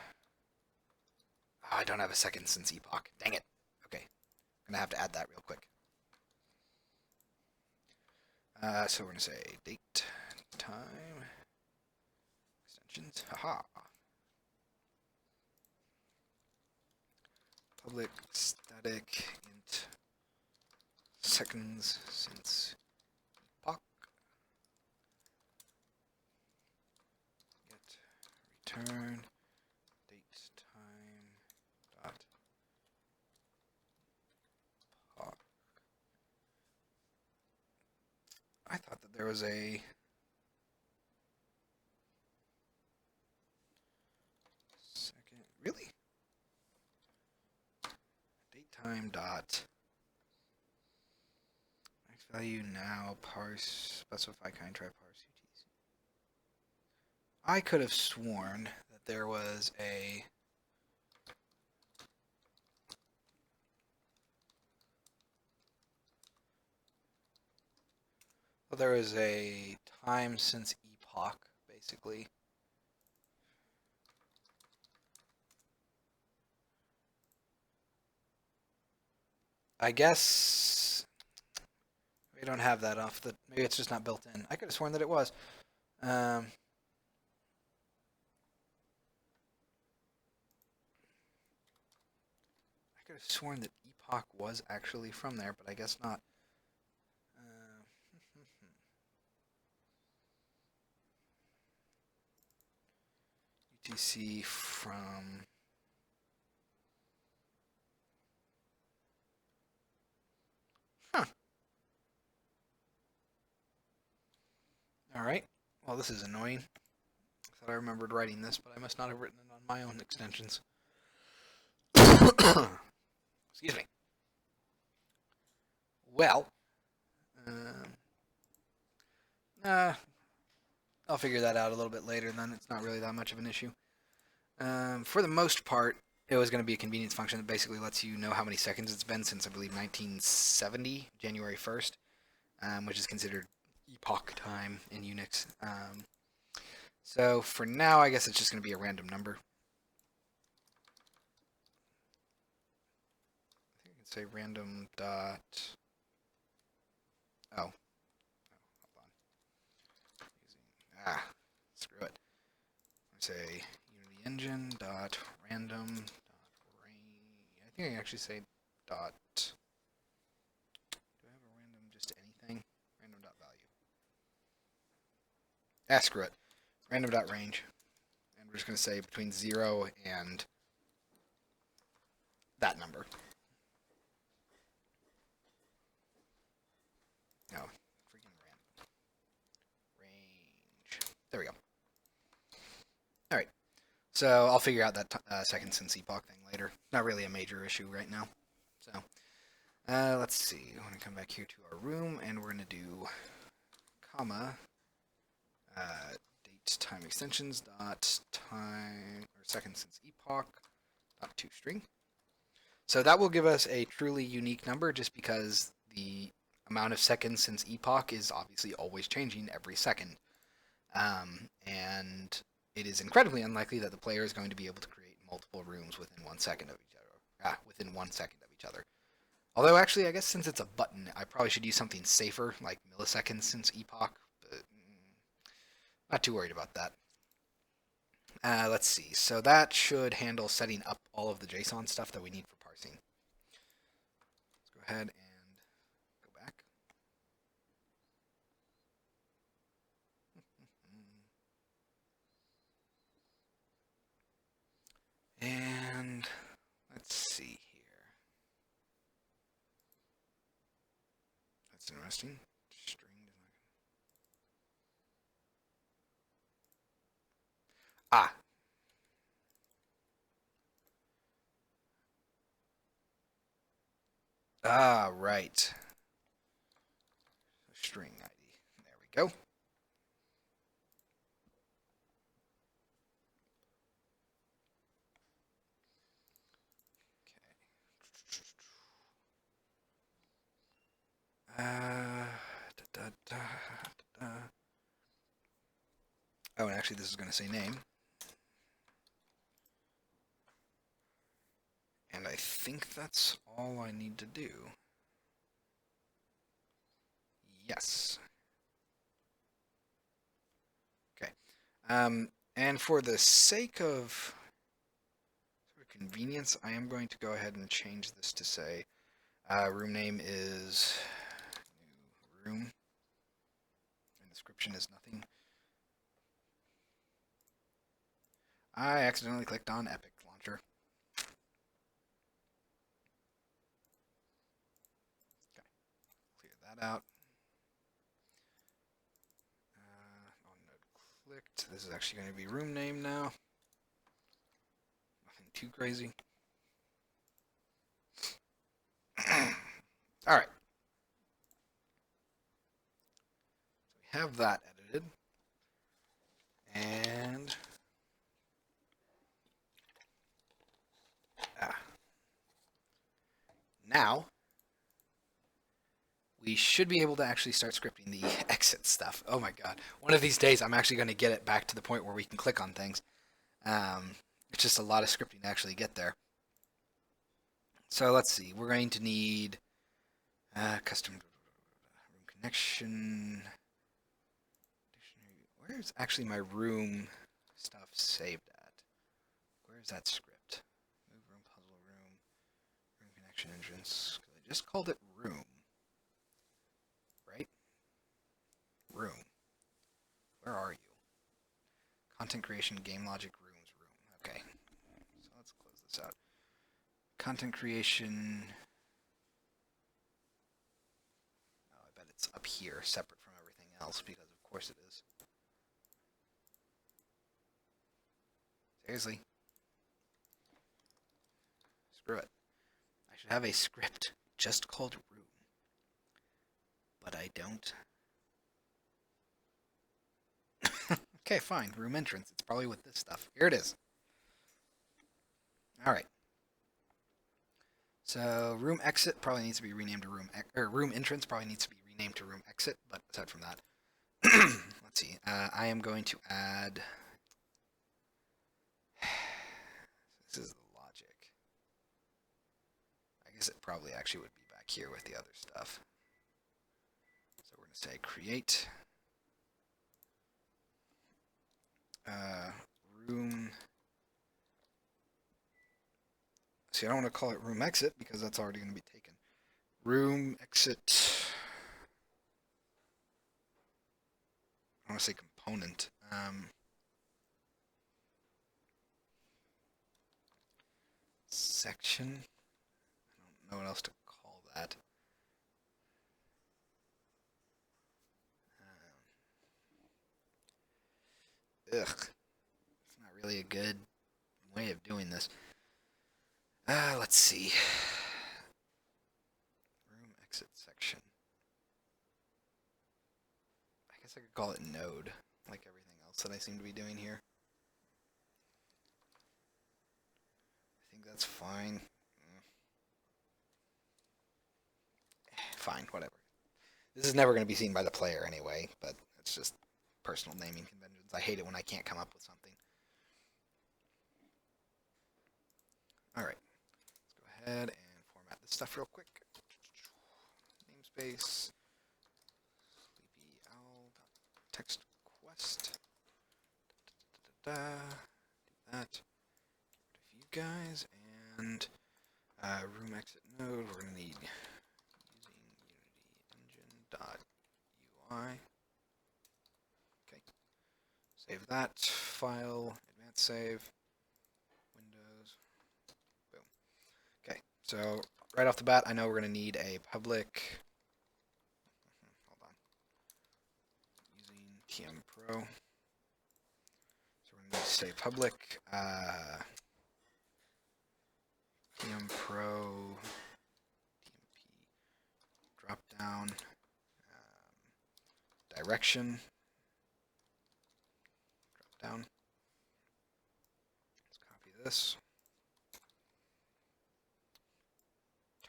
Oh, I don't have a second since epoch. Dang it. Okay, I'm gonna have to add that real quick. So we're gonna say date time extensions. Haha. Public static int seconds since epoch. Get return date time dot epoch. I thought that there was a second. Really? Date time dot max value now parse specify kind try parse UTC. I could have sworn that there was a time since epoch, basically. I guess we don't have that off the. Maybe it's just not built in. I could have sworn that it was. I could have sworn that epoch was actually from there, but I guess not. UTC from. Huh. Alright. Well, this is annoying. I thought I remembered writing this, but I must not have written it on my own extensions. Excuse me. Well. I'll figure that out a little bit later then. It's not really that much of an issue. For the most part, it was going to be a convenience function that basically lets you know how many seconds it's been since, I believe, 1970, January 1st, which is considered epoch time in Unix. So for now, I guess it's just going to be a random number. I think I can say random dot. Oh. Hold on. Screw it. Say Unity engine dot random dot range. I think I can actually say dot. Do I have a random just anything? Random dot value. Screw it. Random dot range, and we're just going to say between 0 and that number. No, freaking random range. There we go. All right. So I'll figure out that second since epoch thing later. Not really a major issue right now. So let's see. I want to come back here to our room, and we're going to do comma date time extensions dot time or second since epoch dot toString. So that will give us a truly unique number, just because the amount of seconds since epoch is obviously always changing every second, and it is incredibly unlikely that the player is going to be able to create multiple rooms within 1 second of each other. Within 1 second of each other. Although, actually, I guess since it's a button, I probably should use something safer, like milliseconds since epoch. But Not too worried about that. Let's see. So that should handle setting up all of the JSON stuff that we need for parsing. Let's go ahead and go back. And let's see here. That's interesting. String Ah. Ah, right. String ID. There we go. Da, da, da. Oh, and actually this is going to say name. And I think that's all I need to do. Yes. Okay. And for the sake of sort of convenience, I am going to go ahead and change this to say room name is new room. And description is nothing. I accidentally clicked on Epic Launcher. Okay. Clear that out. On node clicked. This is actually going to be room name now. Nothing too crazy. All right. So we have that edited. And now we should be able to actually start scripting the exit stuff. Oh my god. One of these days I'm actually going to get it back to the point where we can click on things. It's just a lot of scripting to actually get there. So let's see. We're going to need custom room connection. Where's actually my room stuff saved at? Where's that script? Move room, puzzle room connection entrance. I just called it room. Right? Room. Where are you? Content creation, game logic, rooms, room. Okay. So let's close this out. Content creation. Oh, I bet it's up here, separate from everything else, because of course it is. Seriously. Screw it. I should have a script just called room. But I don't. Okay, fine. Room entrance. It's probably with this stuff. Here it is. Alright. So room exit probably needs to be renamed to room entrance probably needs to be renamed to room exit, but aside from that, let's see. I am going to add. This is the logic. I guess it probably actually would be back here with the other stuff. So we're going to say create room. See, I don't want to call it room exit because that's already going to be taken. Room exit. I want to say component. Section. I don't know what else to call that. Ugh. It's not really a good way of doing this. Let's see. Room exit section. I guess I could call it node, like everything else that I seem to be doing here. I think that's fine. Fine, whatever. This is never going to be seen by the player anyway, but it's just personal naming conventions. I hate it when I can't come up with something. Alright, let's go ahead and format this stuff real quick. Namespace, sleepy owl, text quest. that. You guys and room exit node. We're gonna need using Unity engine dot UI. Okay. Save that file. Advanced save. Windows. Boom. Okay. So right off the bat, I know we're gonna need a public. Hold on. Using TM Pro. So we're gonna need to say public. TM Pro TMP drop down direction drop down. Let's copy this.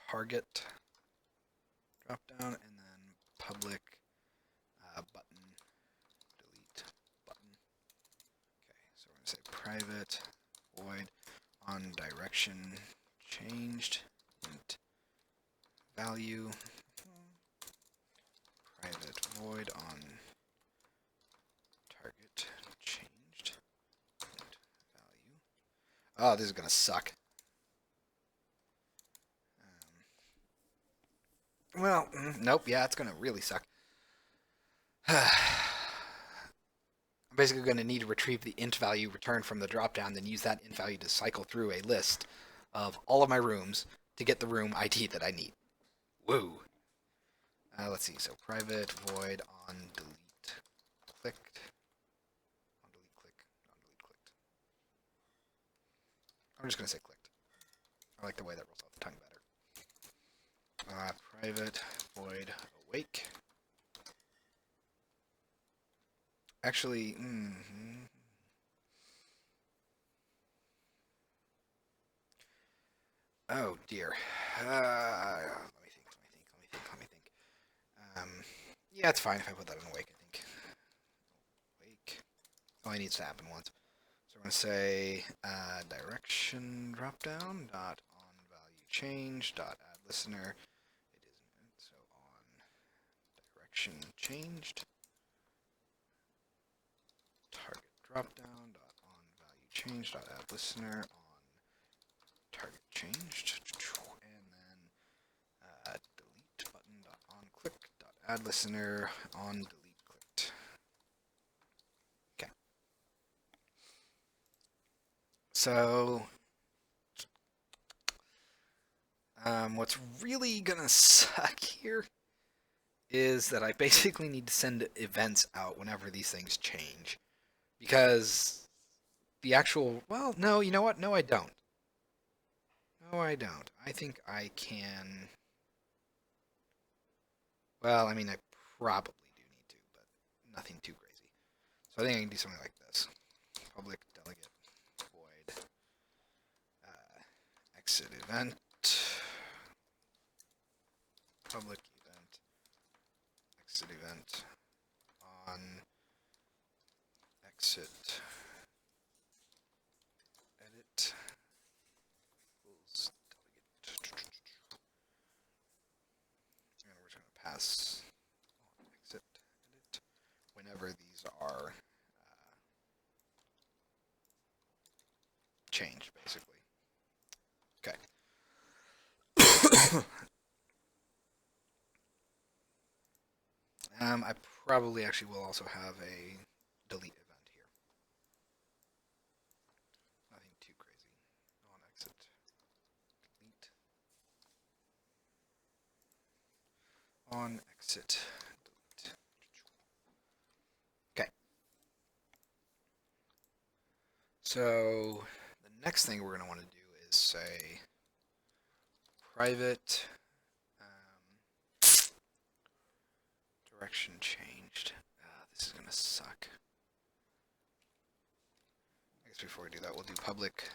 Target drop down and then public button delete button. Okay, so we're gonna say private void on direction changed int value private void on target changed int value. Oh, this is gonna suck. Well, nope. Yeah, it's gonna really suck. I'm basically going to need to retrieve the int value returned from the dropdown, then use that int value to cycle through a list of all of my rooms to get the room ID that I need. Woo! Let's see. So private void on delete clicked. On delete click. On delete clicked. I'm just going to say clicked. I like the way that rolls off the tongue better. Private void awake. Actually, oh dear. Let me think. Yeah, it's fine if I put that in awake, I think. Awake. Only needs to happen once. So we're going to say direction dropdown dot on value change dot add listener. It isn't. So on direction changed. Target dropdown dot on value change dot add listener on target changed, and then delete button dot on click dot add listener on delete clicked. Okay. So what's really gonna suck here is that I basically need to send events out whenever these things change. Because the actual, well, no, you know what? No, I don't. No, I don't. I think I can, well, I mean, I probably do need to, but nothing too crazy. So I think I can do something like this. Public delegate void exit event. Public event exit event on exit edit equals delegate. And we're just going to pass on exit edit whenever these are changed, basically. Okay. I probably actually will also have a delete event here. Nothing too crazy. On exit delete. On exit delete. Okay. So the next thing we're going to want to do is say private direction changed. This is going to suck. I guess before we do that, we'll do public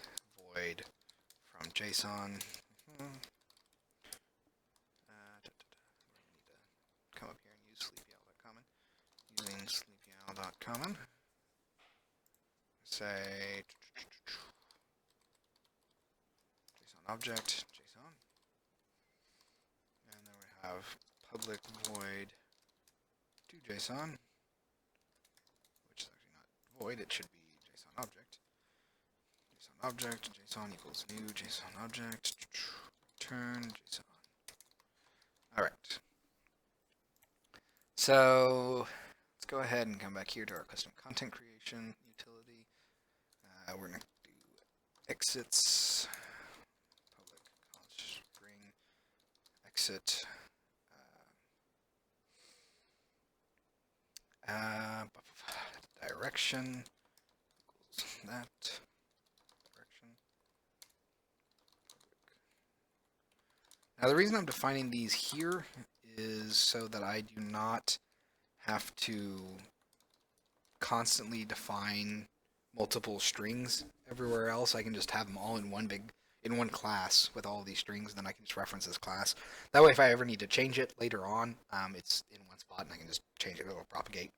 void from JSON. We're going to come up here and use sleepyowl.common. Using sleepyowl.common. Say JSON object, JSON. And then we have public void to JSON, which is actually not void, it should be JSON object. JSON object, JSON equals new JSON object, return JSON. All right. So let's go ahead and come back here to our custom content creation utility. We're going to do exits, public string, exit, direction equals that, direction. Now the reason I'm defining these here is so that I do not have to constantly define multiple strings everywhere else. I can just have them all in one class with all these strings, then I can just reference this class. That way if I ever need to change it later on, it's in one spot and I can just change it, it'll propagate.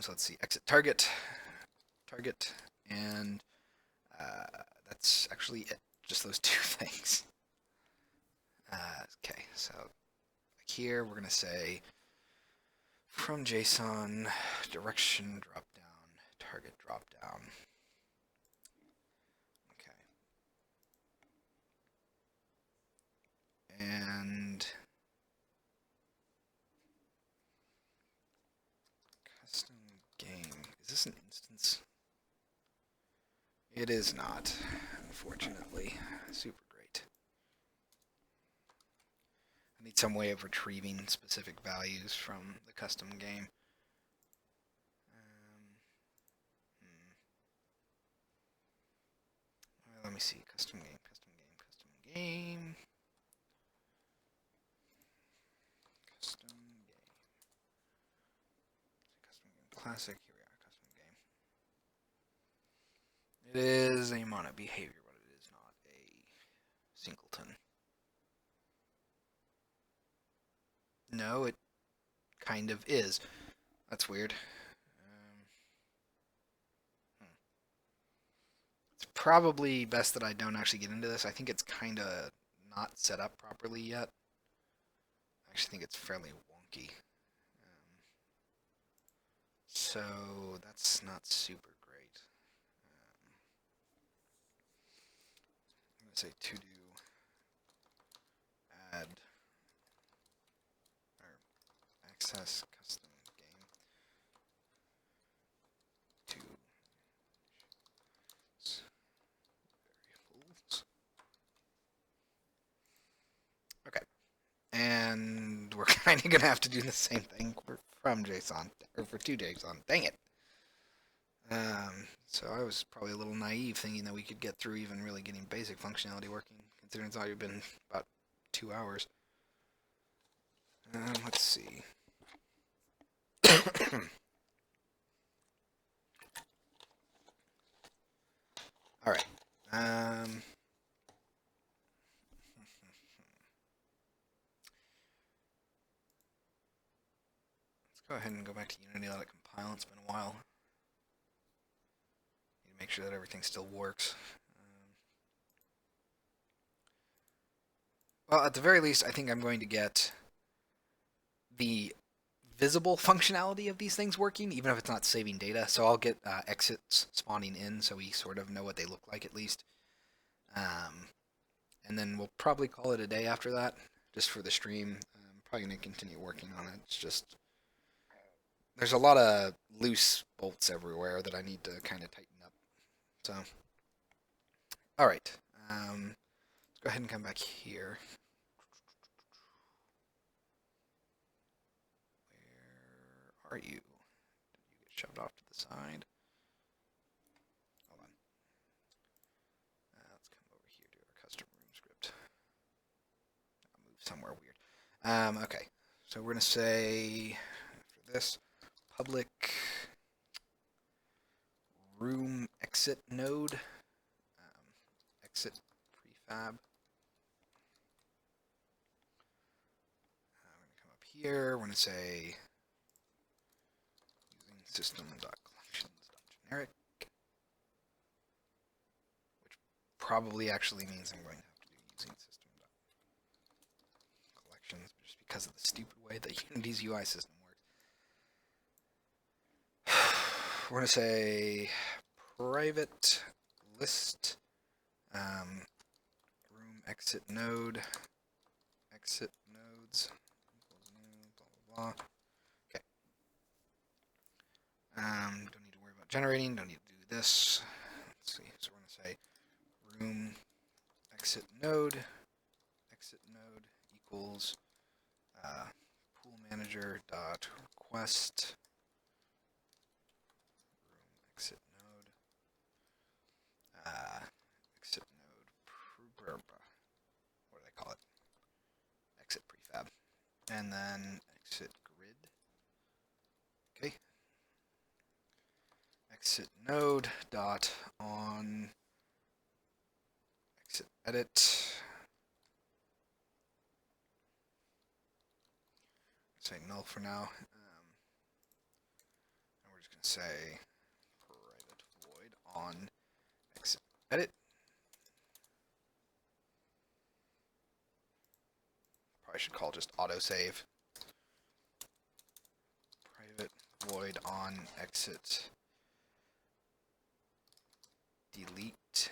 So let's see, exit target, and that's actually it, just those two things. Okay, so here we're going to say from JSON, direction drop down, target drop down. Okay. And custom game. Is this an instance? It is not, unfortunately. Super great. I need some way of retrieving specific values from the custom game. Let me see. Custom game, custom game, custom game. Custom game. Custom game classic. Here we are. Custom game. It is a mono behavior, but it is not a singleton. No, it kind of is. That's weird. It's probably best that I don't actually get into this. I think it's kind of not set up properly yet. I actually think it's fairly wonky. So that's not super great. I'm going to say to do add or access custom game to variables. Okay. And we're kind of going to have to do the same thing from JSON, or for to JSON. Dang it. So I was probably a little naive thinking that we could get through even really getting basic functionality working, considering it's already been about 2 hours. Let's see. All right. Let's go ahead and go back to Unity, let it compile. It's been a while. Need to make sure that everything still works. Well, at the very least, I think I'm going to get the visible functionality of these things working, even if it's not saving data. So I'll get exits spawning in, so we sort of know what they look like at least. And then we'll probably call it a day after that, just for the stream. I'm probably going to continue working on it. It's just, there's a lot of loose bolts everywhere that I need to kind of tighten up. So, all right. Let's go ahead and come back here. Where are you? Did you get shoved off to the side? Hold on. Let's come over here to our custom room script. I'll move somewhere weird. Okay, so we're going to say, after this, public room exit node, exit prefab. We're going to come up here, we're going to say using system.collections.generic, which probably actually means I'm going to have to do using system.collections just because of the stupid way that Unity's UI system works. we're going to say private list room exit node exit nodes equals new blah blah blah. Okay. Don't need to worry about generating. Don't need to do this. Let's see. So we're going to say room exit node equals pool manager dot request room exit node what do they call it? Exit prefab, and then exit grid. Okay. Exit node dot on exit edit. Say null for now. And we're just going to say private void on exit edit. Probably should call just autosave. Private void on exit delete.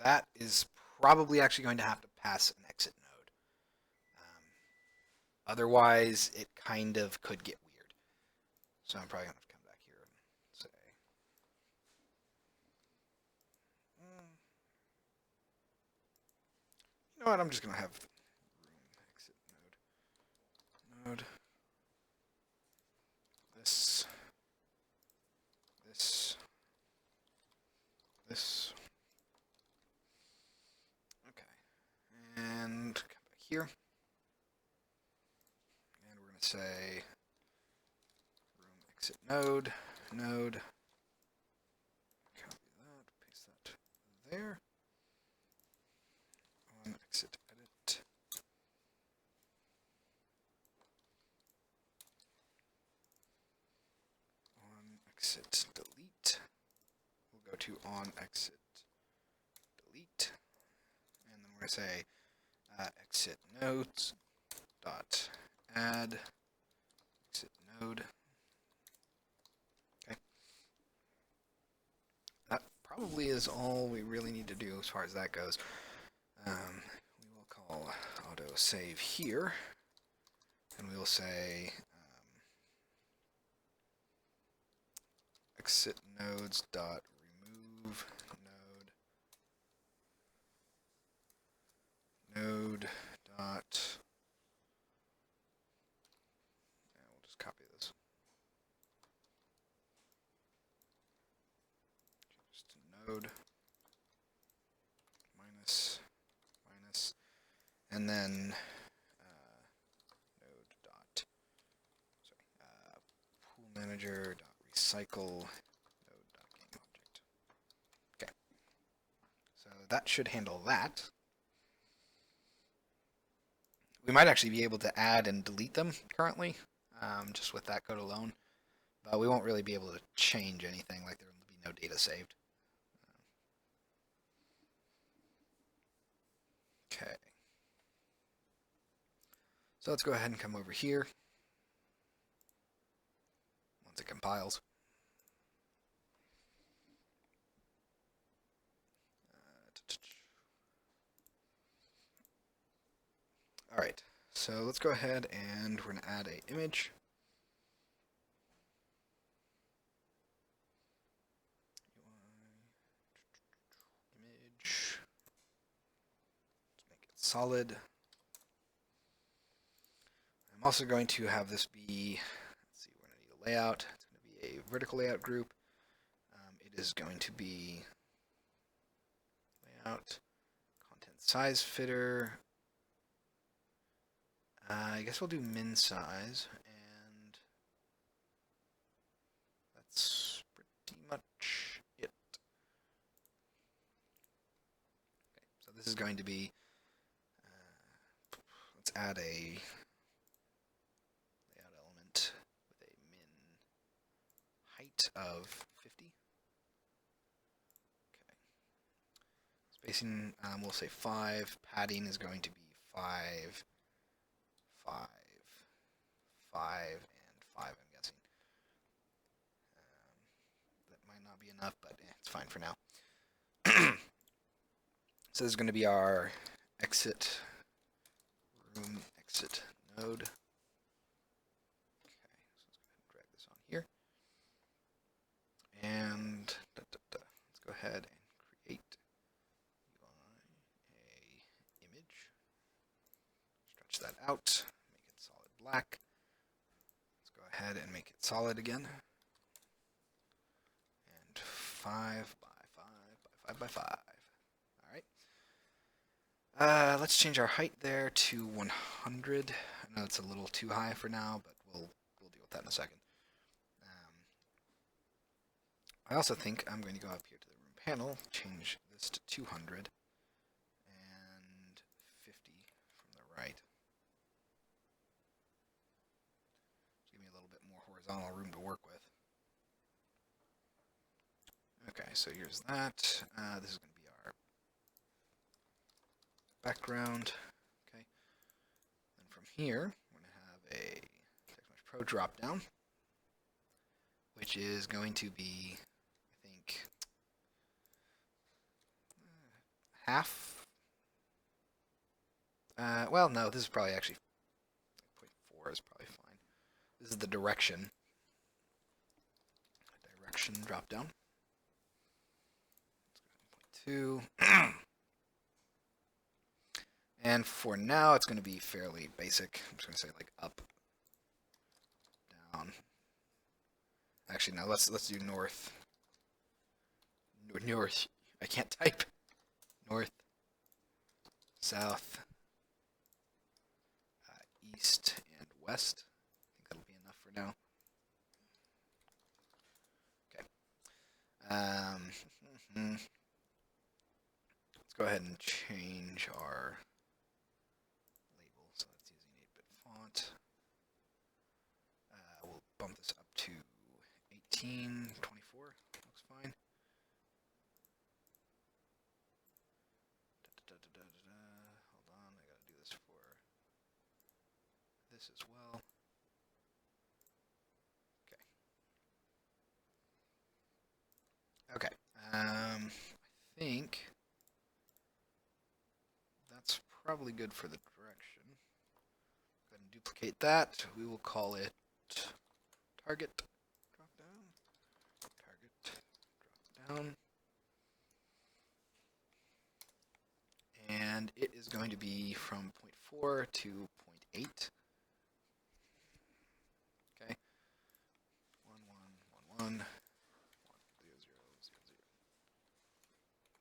That is probably actually going to have to pass an exit node. Otherwise, it kind of could get weird. So I'm probably going to have to come back here and say, you know what, I'm just going to have room exit node. This. Okay. And come back here. And we're going to say room exit node. Copy that, paste that there. On exit edit. On exit delete. We'll go to on exit delete. And then we're going to say exit nodes dot add exit node. Okay. That probably is all we really need to do as far as that goes. We will call autosave here, and we will say exit nodes dot remove node dot, and we'll just copy this. Just node minus, and then node dot, pool manager dot recycle node dot game object. Okay, so that should handle that. We might actually be able to add and delete them currently, just with that code alone. But we won't really be able to change anything, like there will be no data saved. Okay. So let's go ahead and come over here once it compiles. All right, so let's go ahead and we're going to add an image. Image. Let's make it solid. I'm also going to have this be, let's see, we're going to need a layout. It's going to be a vertical layout group. It is going to be layout, content size fitter. I guess we'll do min size, and that's pretty much it. Okay, so this is going to be, let's add a layout element with a min height of 50. Okay. Spacing, we'll say 5. Padding is going to be 5. 5, 5, and 5, I'm guessing. not be enough, but it's fine for now. So this is going to be our exit room exit node. Okay, so let's go ahead and drag this on here. And let's go ahead and create a image. Stretch that out, make it solid black. Let's go ahead and make it solid again. And 5 by 5 by 5 by 5. All right. Let's change our height there to 100. I know it's a little too high for now, but we'll deal with that in a second. I also think I'm going to go up here to the room panel, change this to 200, and 50 from the right. Give me a little bit more horizontal room to work with. Okay, so here's that. This is going to be our background. Okay. And from here, we're going to have a TextMesh Pro drop down, which is going to be, I think, half. Well, no, this is probably actually 0.4 is probably fine. This is the direction. Direction drop down. Let's go ahead and 0.2. And for now, it's going to be fairly basic. I'm just going to say like up, down. Actually, no. Let's do north. North. I can't type. North, south, east, and west. I think that'll be enough for now. Okay. Let's go ahead and change our label. So that's using 8-bit font. We'll bump this up to 1824. Looks fine. Hold on, I gotta do this for this as well. Okay. I think that's probably good for the direction. Go ahead and duplicate that. We will call it target drop down. Target drop down. And it is going to be from 0.4 to 0.8. Okay. 1, 1, 1, 1.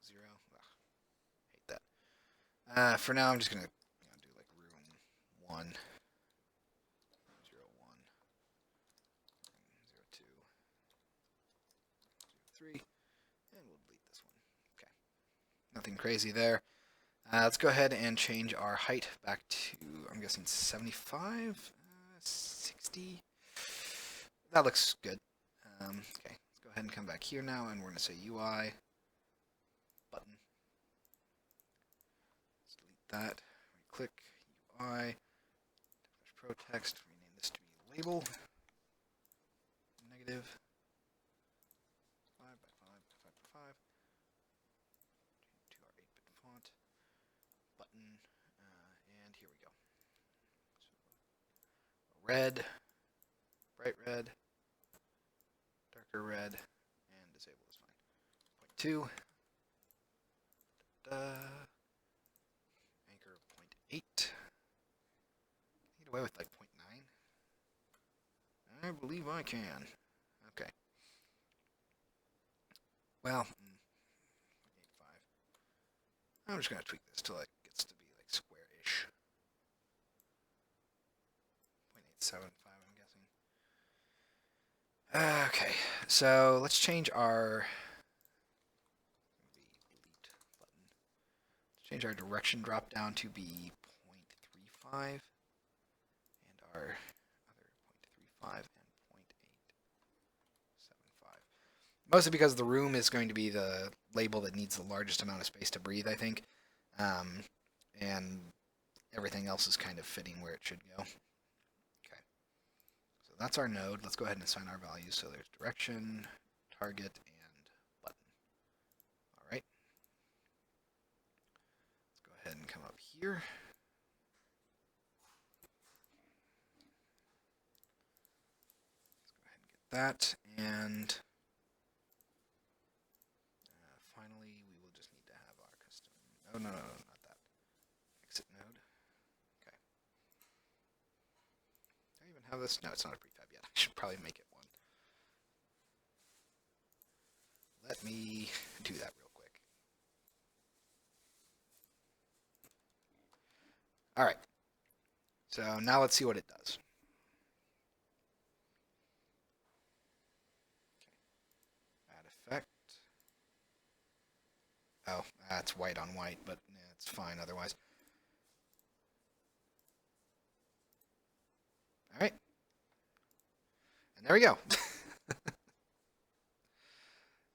0. Ugh, hate that. For now, I'm just gonna do like room 1, 0, 1, 0, 2, 0, 3, and we'll delete this one. Okay, nothing crazy there. Let's go ahead and change our height back to, I'm guessing 75, 60. That looks good. Okay, let's go ahead and come back here now, and we're gonna say UI. Button. Let's delete that. Right click UI. Pro text. Rename this to be label. Negative. 5 by 5 by 5 by 5. To our 8-bit font. Button. And here we go. So, red. Bright red. Darker red. And disable is fine. 0.2. Anchor 0.8. Get away with like 0.9. I believe I can. Okay. Well, 0.85. I'm just gonna tweak this till it gets to be like square-ish. 0.875, I'm guessing. Okay, so let's change our change our direction drop down to be 0.35 and our other 0.35 and 0.875. Mostly because the room is going to be the label that needs the largest amount of space to breathe, I think. And everything else is kind of fitting where it should go. Okay. So that's our node. Let's go ahead and assign our values. So there's direction, target, and ahead and come up here. That, and finally we will just need to have our custom. Oh no, not that. Exit node. Okay. Do I even have this? No, it's not a prefab yet. I should probably make it one. Let me do that real quick. All right. So now let's see what it does. Add effect. Oh, that's white on white, but yeah, it's fine otherwise. All right. And there we go.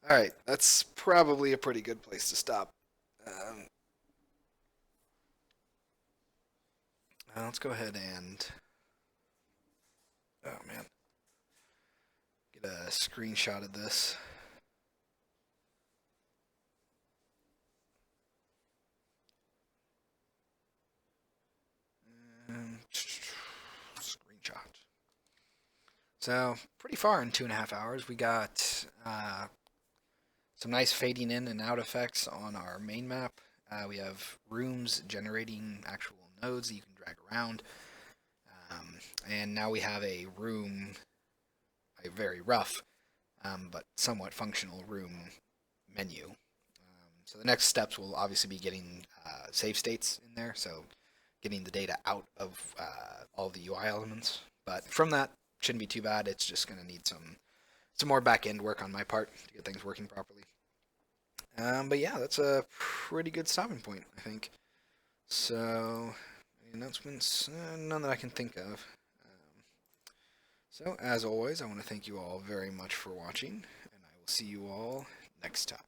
All right, that's probably a pretty good place to stop. Let's go ahead and, oh man, get a screenshot of this. Screenshot. So pretty far in 2.5 hours, we got some nice fading in and out effects on our main map. We have rooms generating actual nodes that you can drag around. And now we have a room, a very rough but somewhat functional room menu. So the next steps will obviously be getting save states in there, so getting the data out of all the UI elements. But from that, shouldn't be too bad. It's just going to need some more back-end work on my part to get things working properly. But yeah, that's a pretty good stopping point, I think. So, announcements, none that I can think of. So, as always, I want to thank you all very much for watching, and I will see you all next time.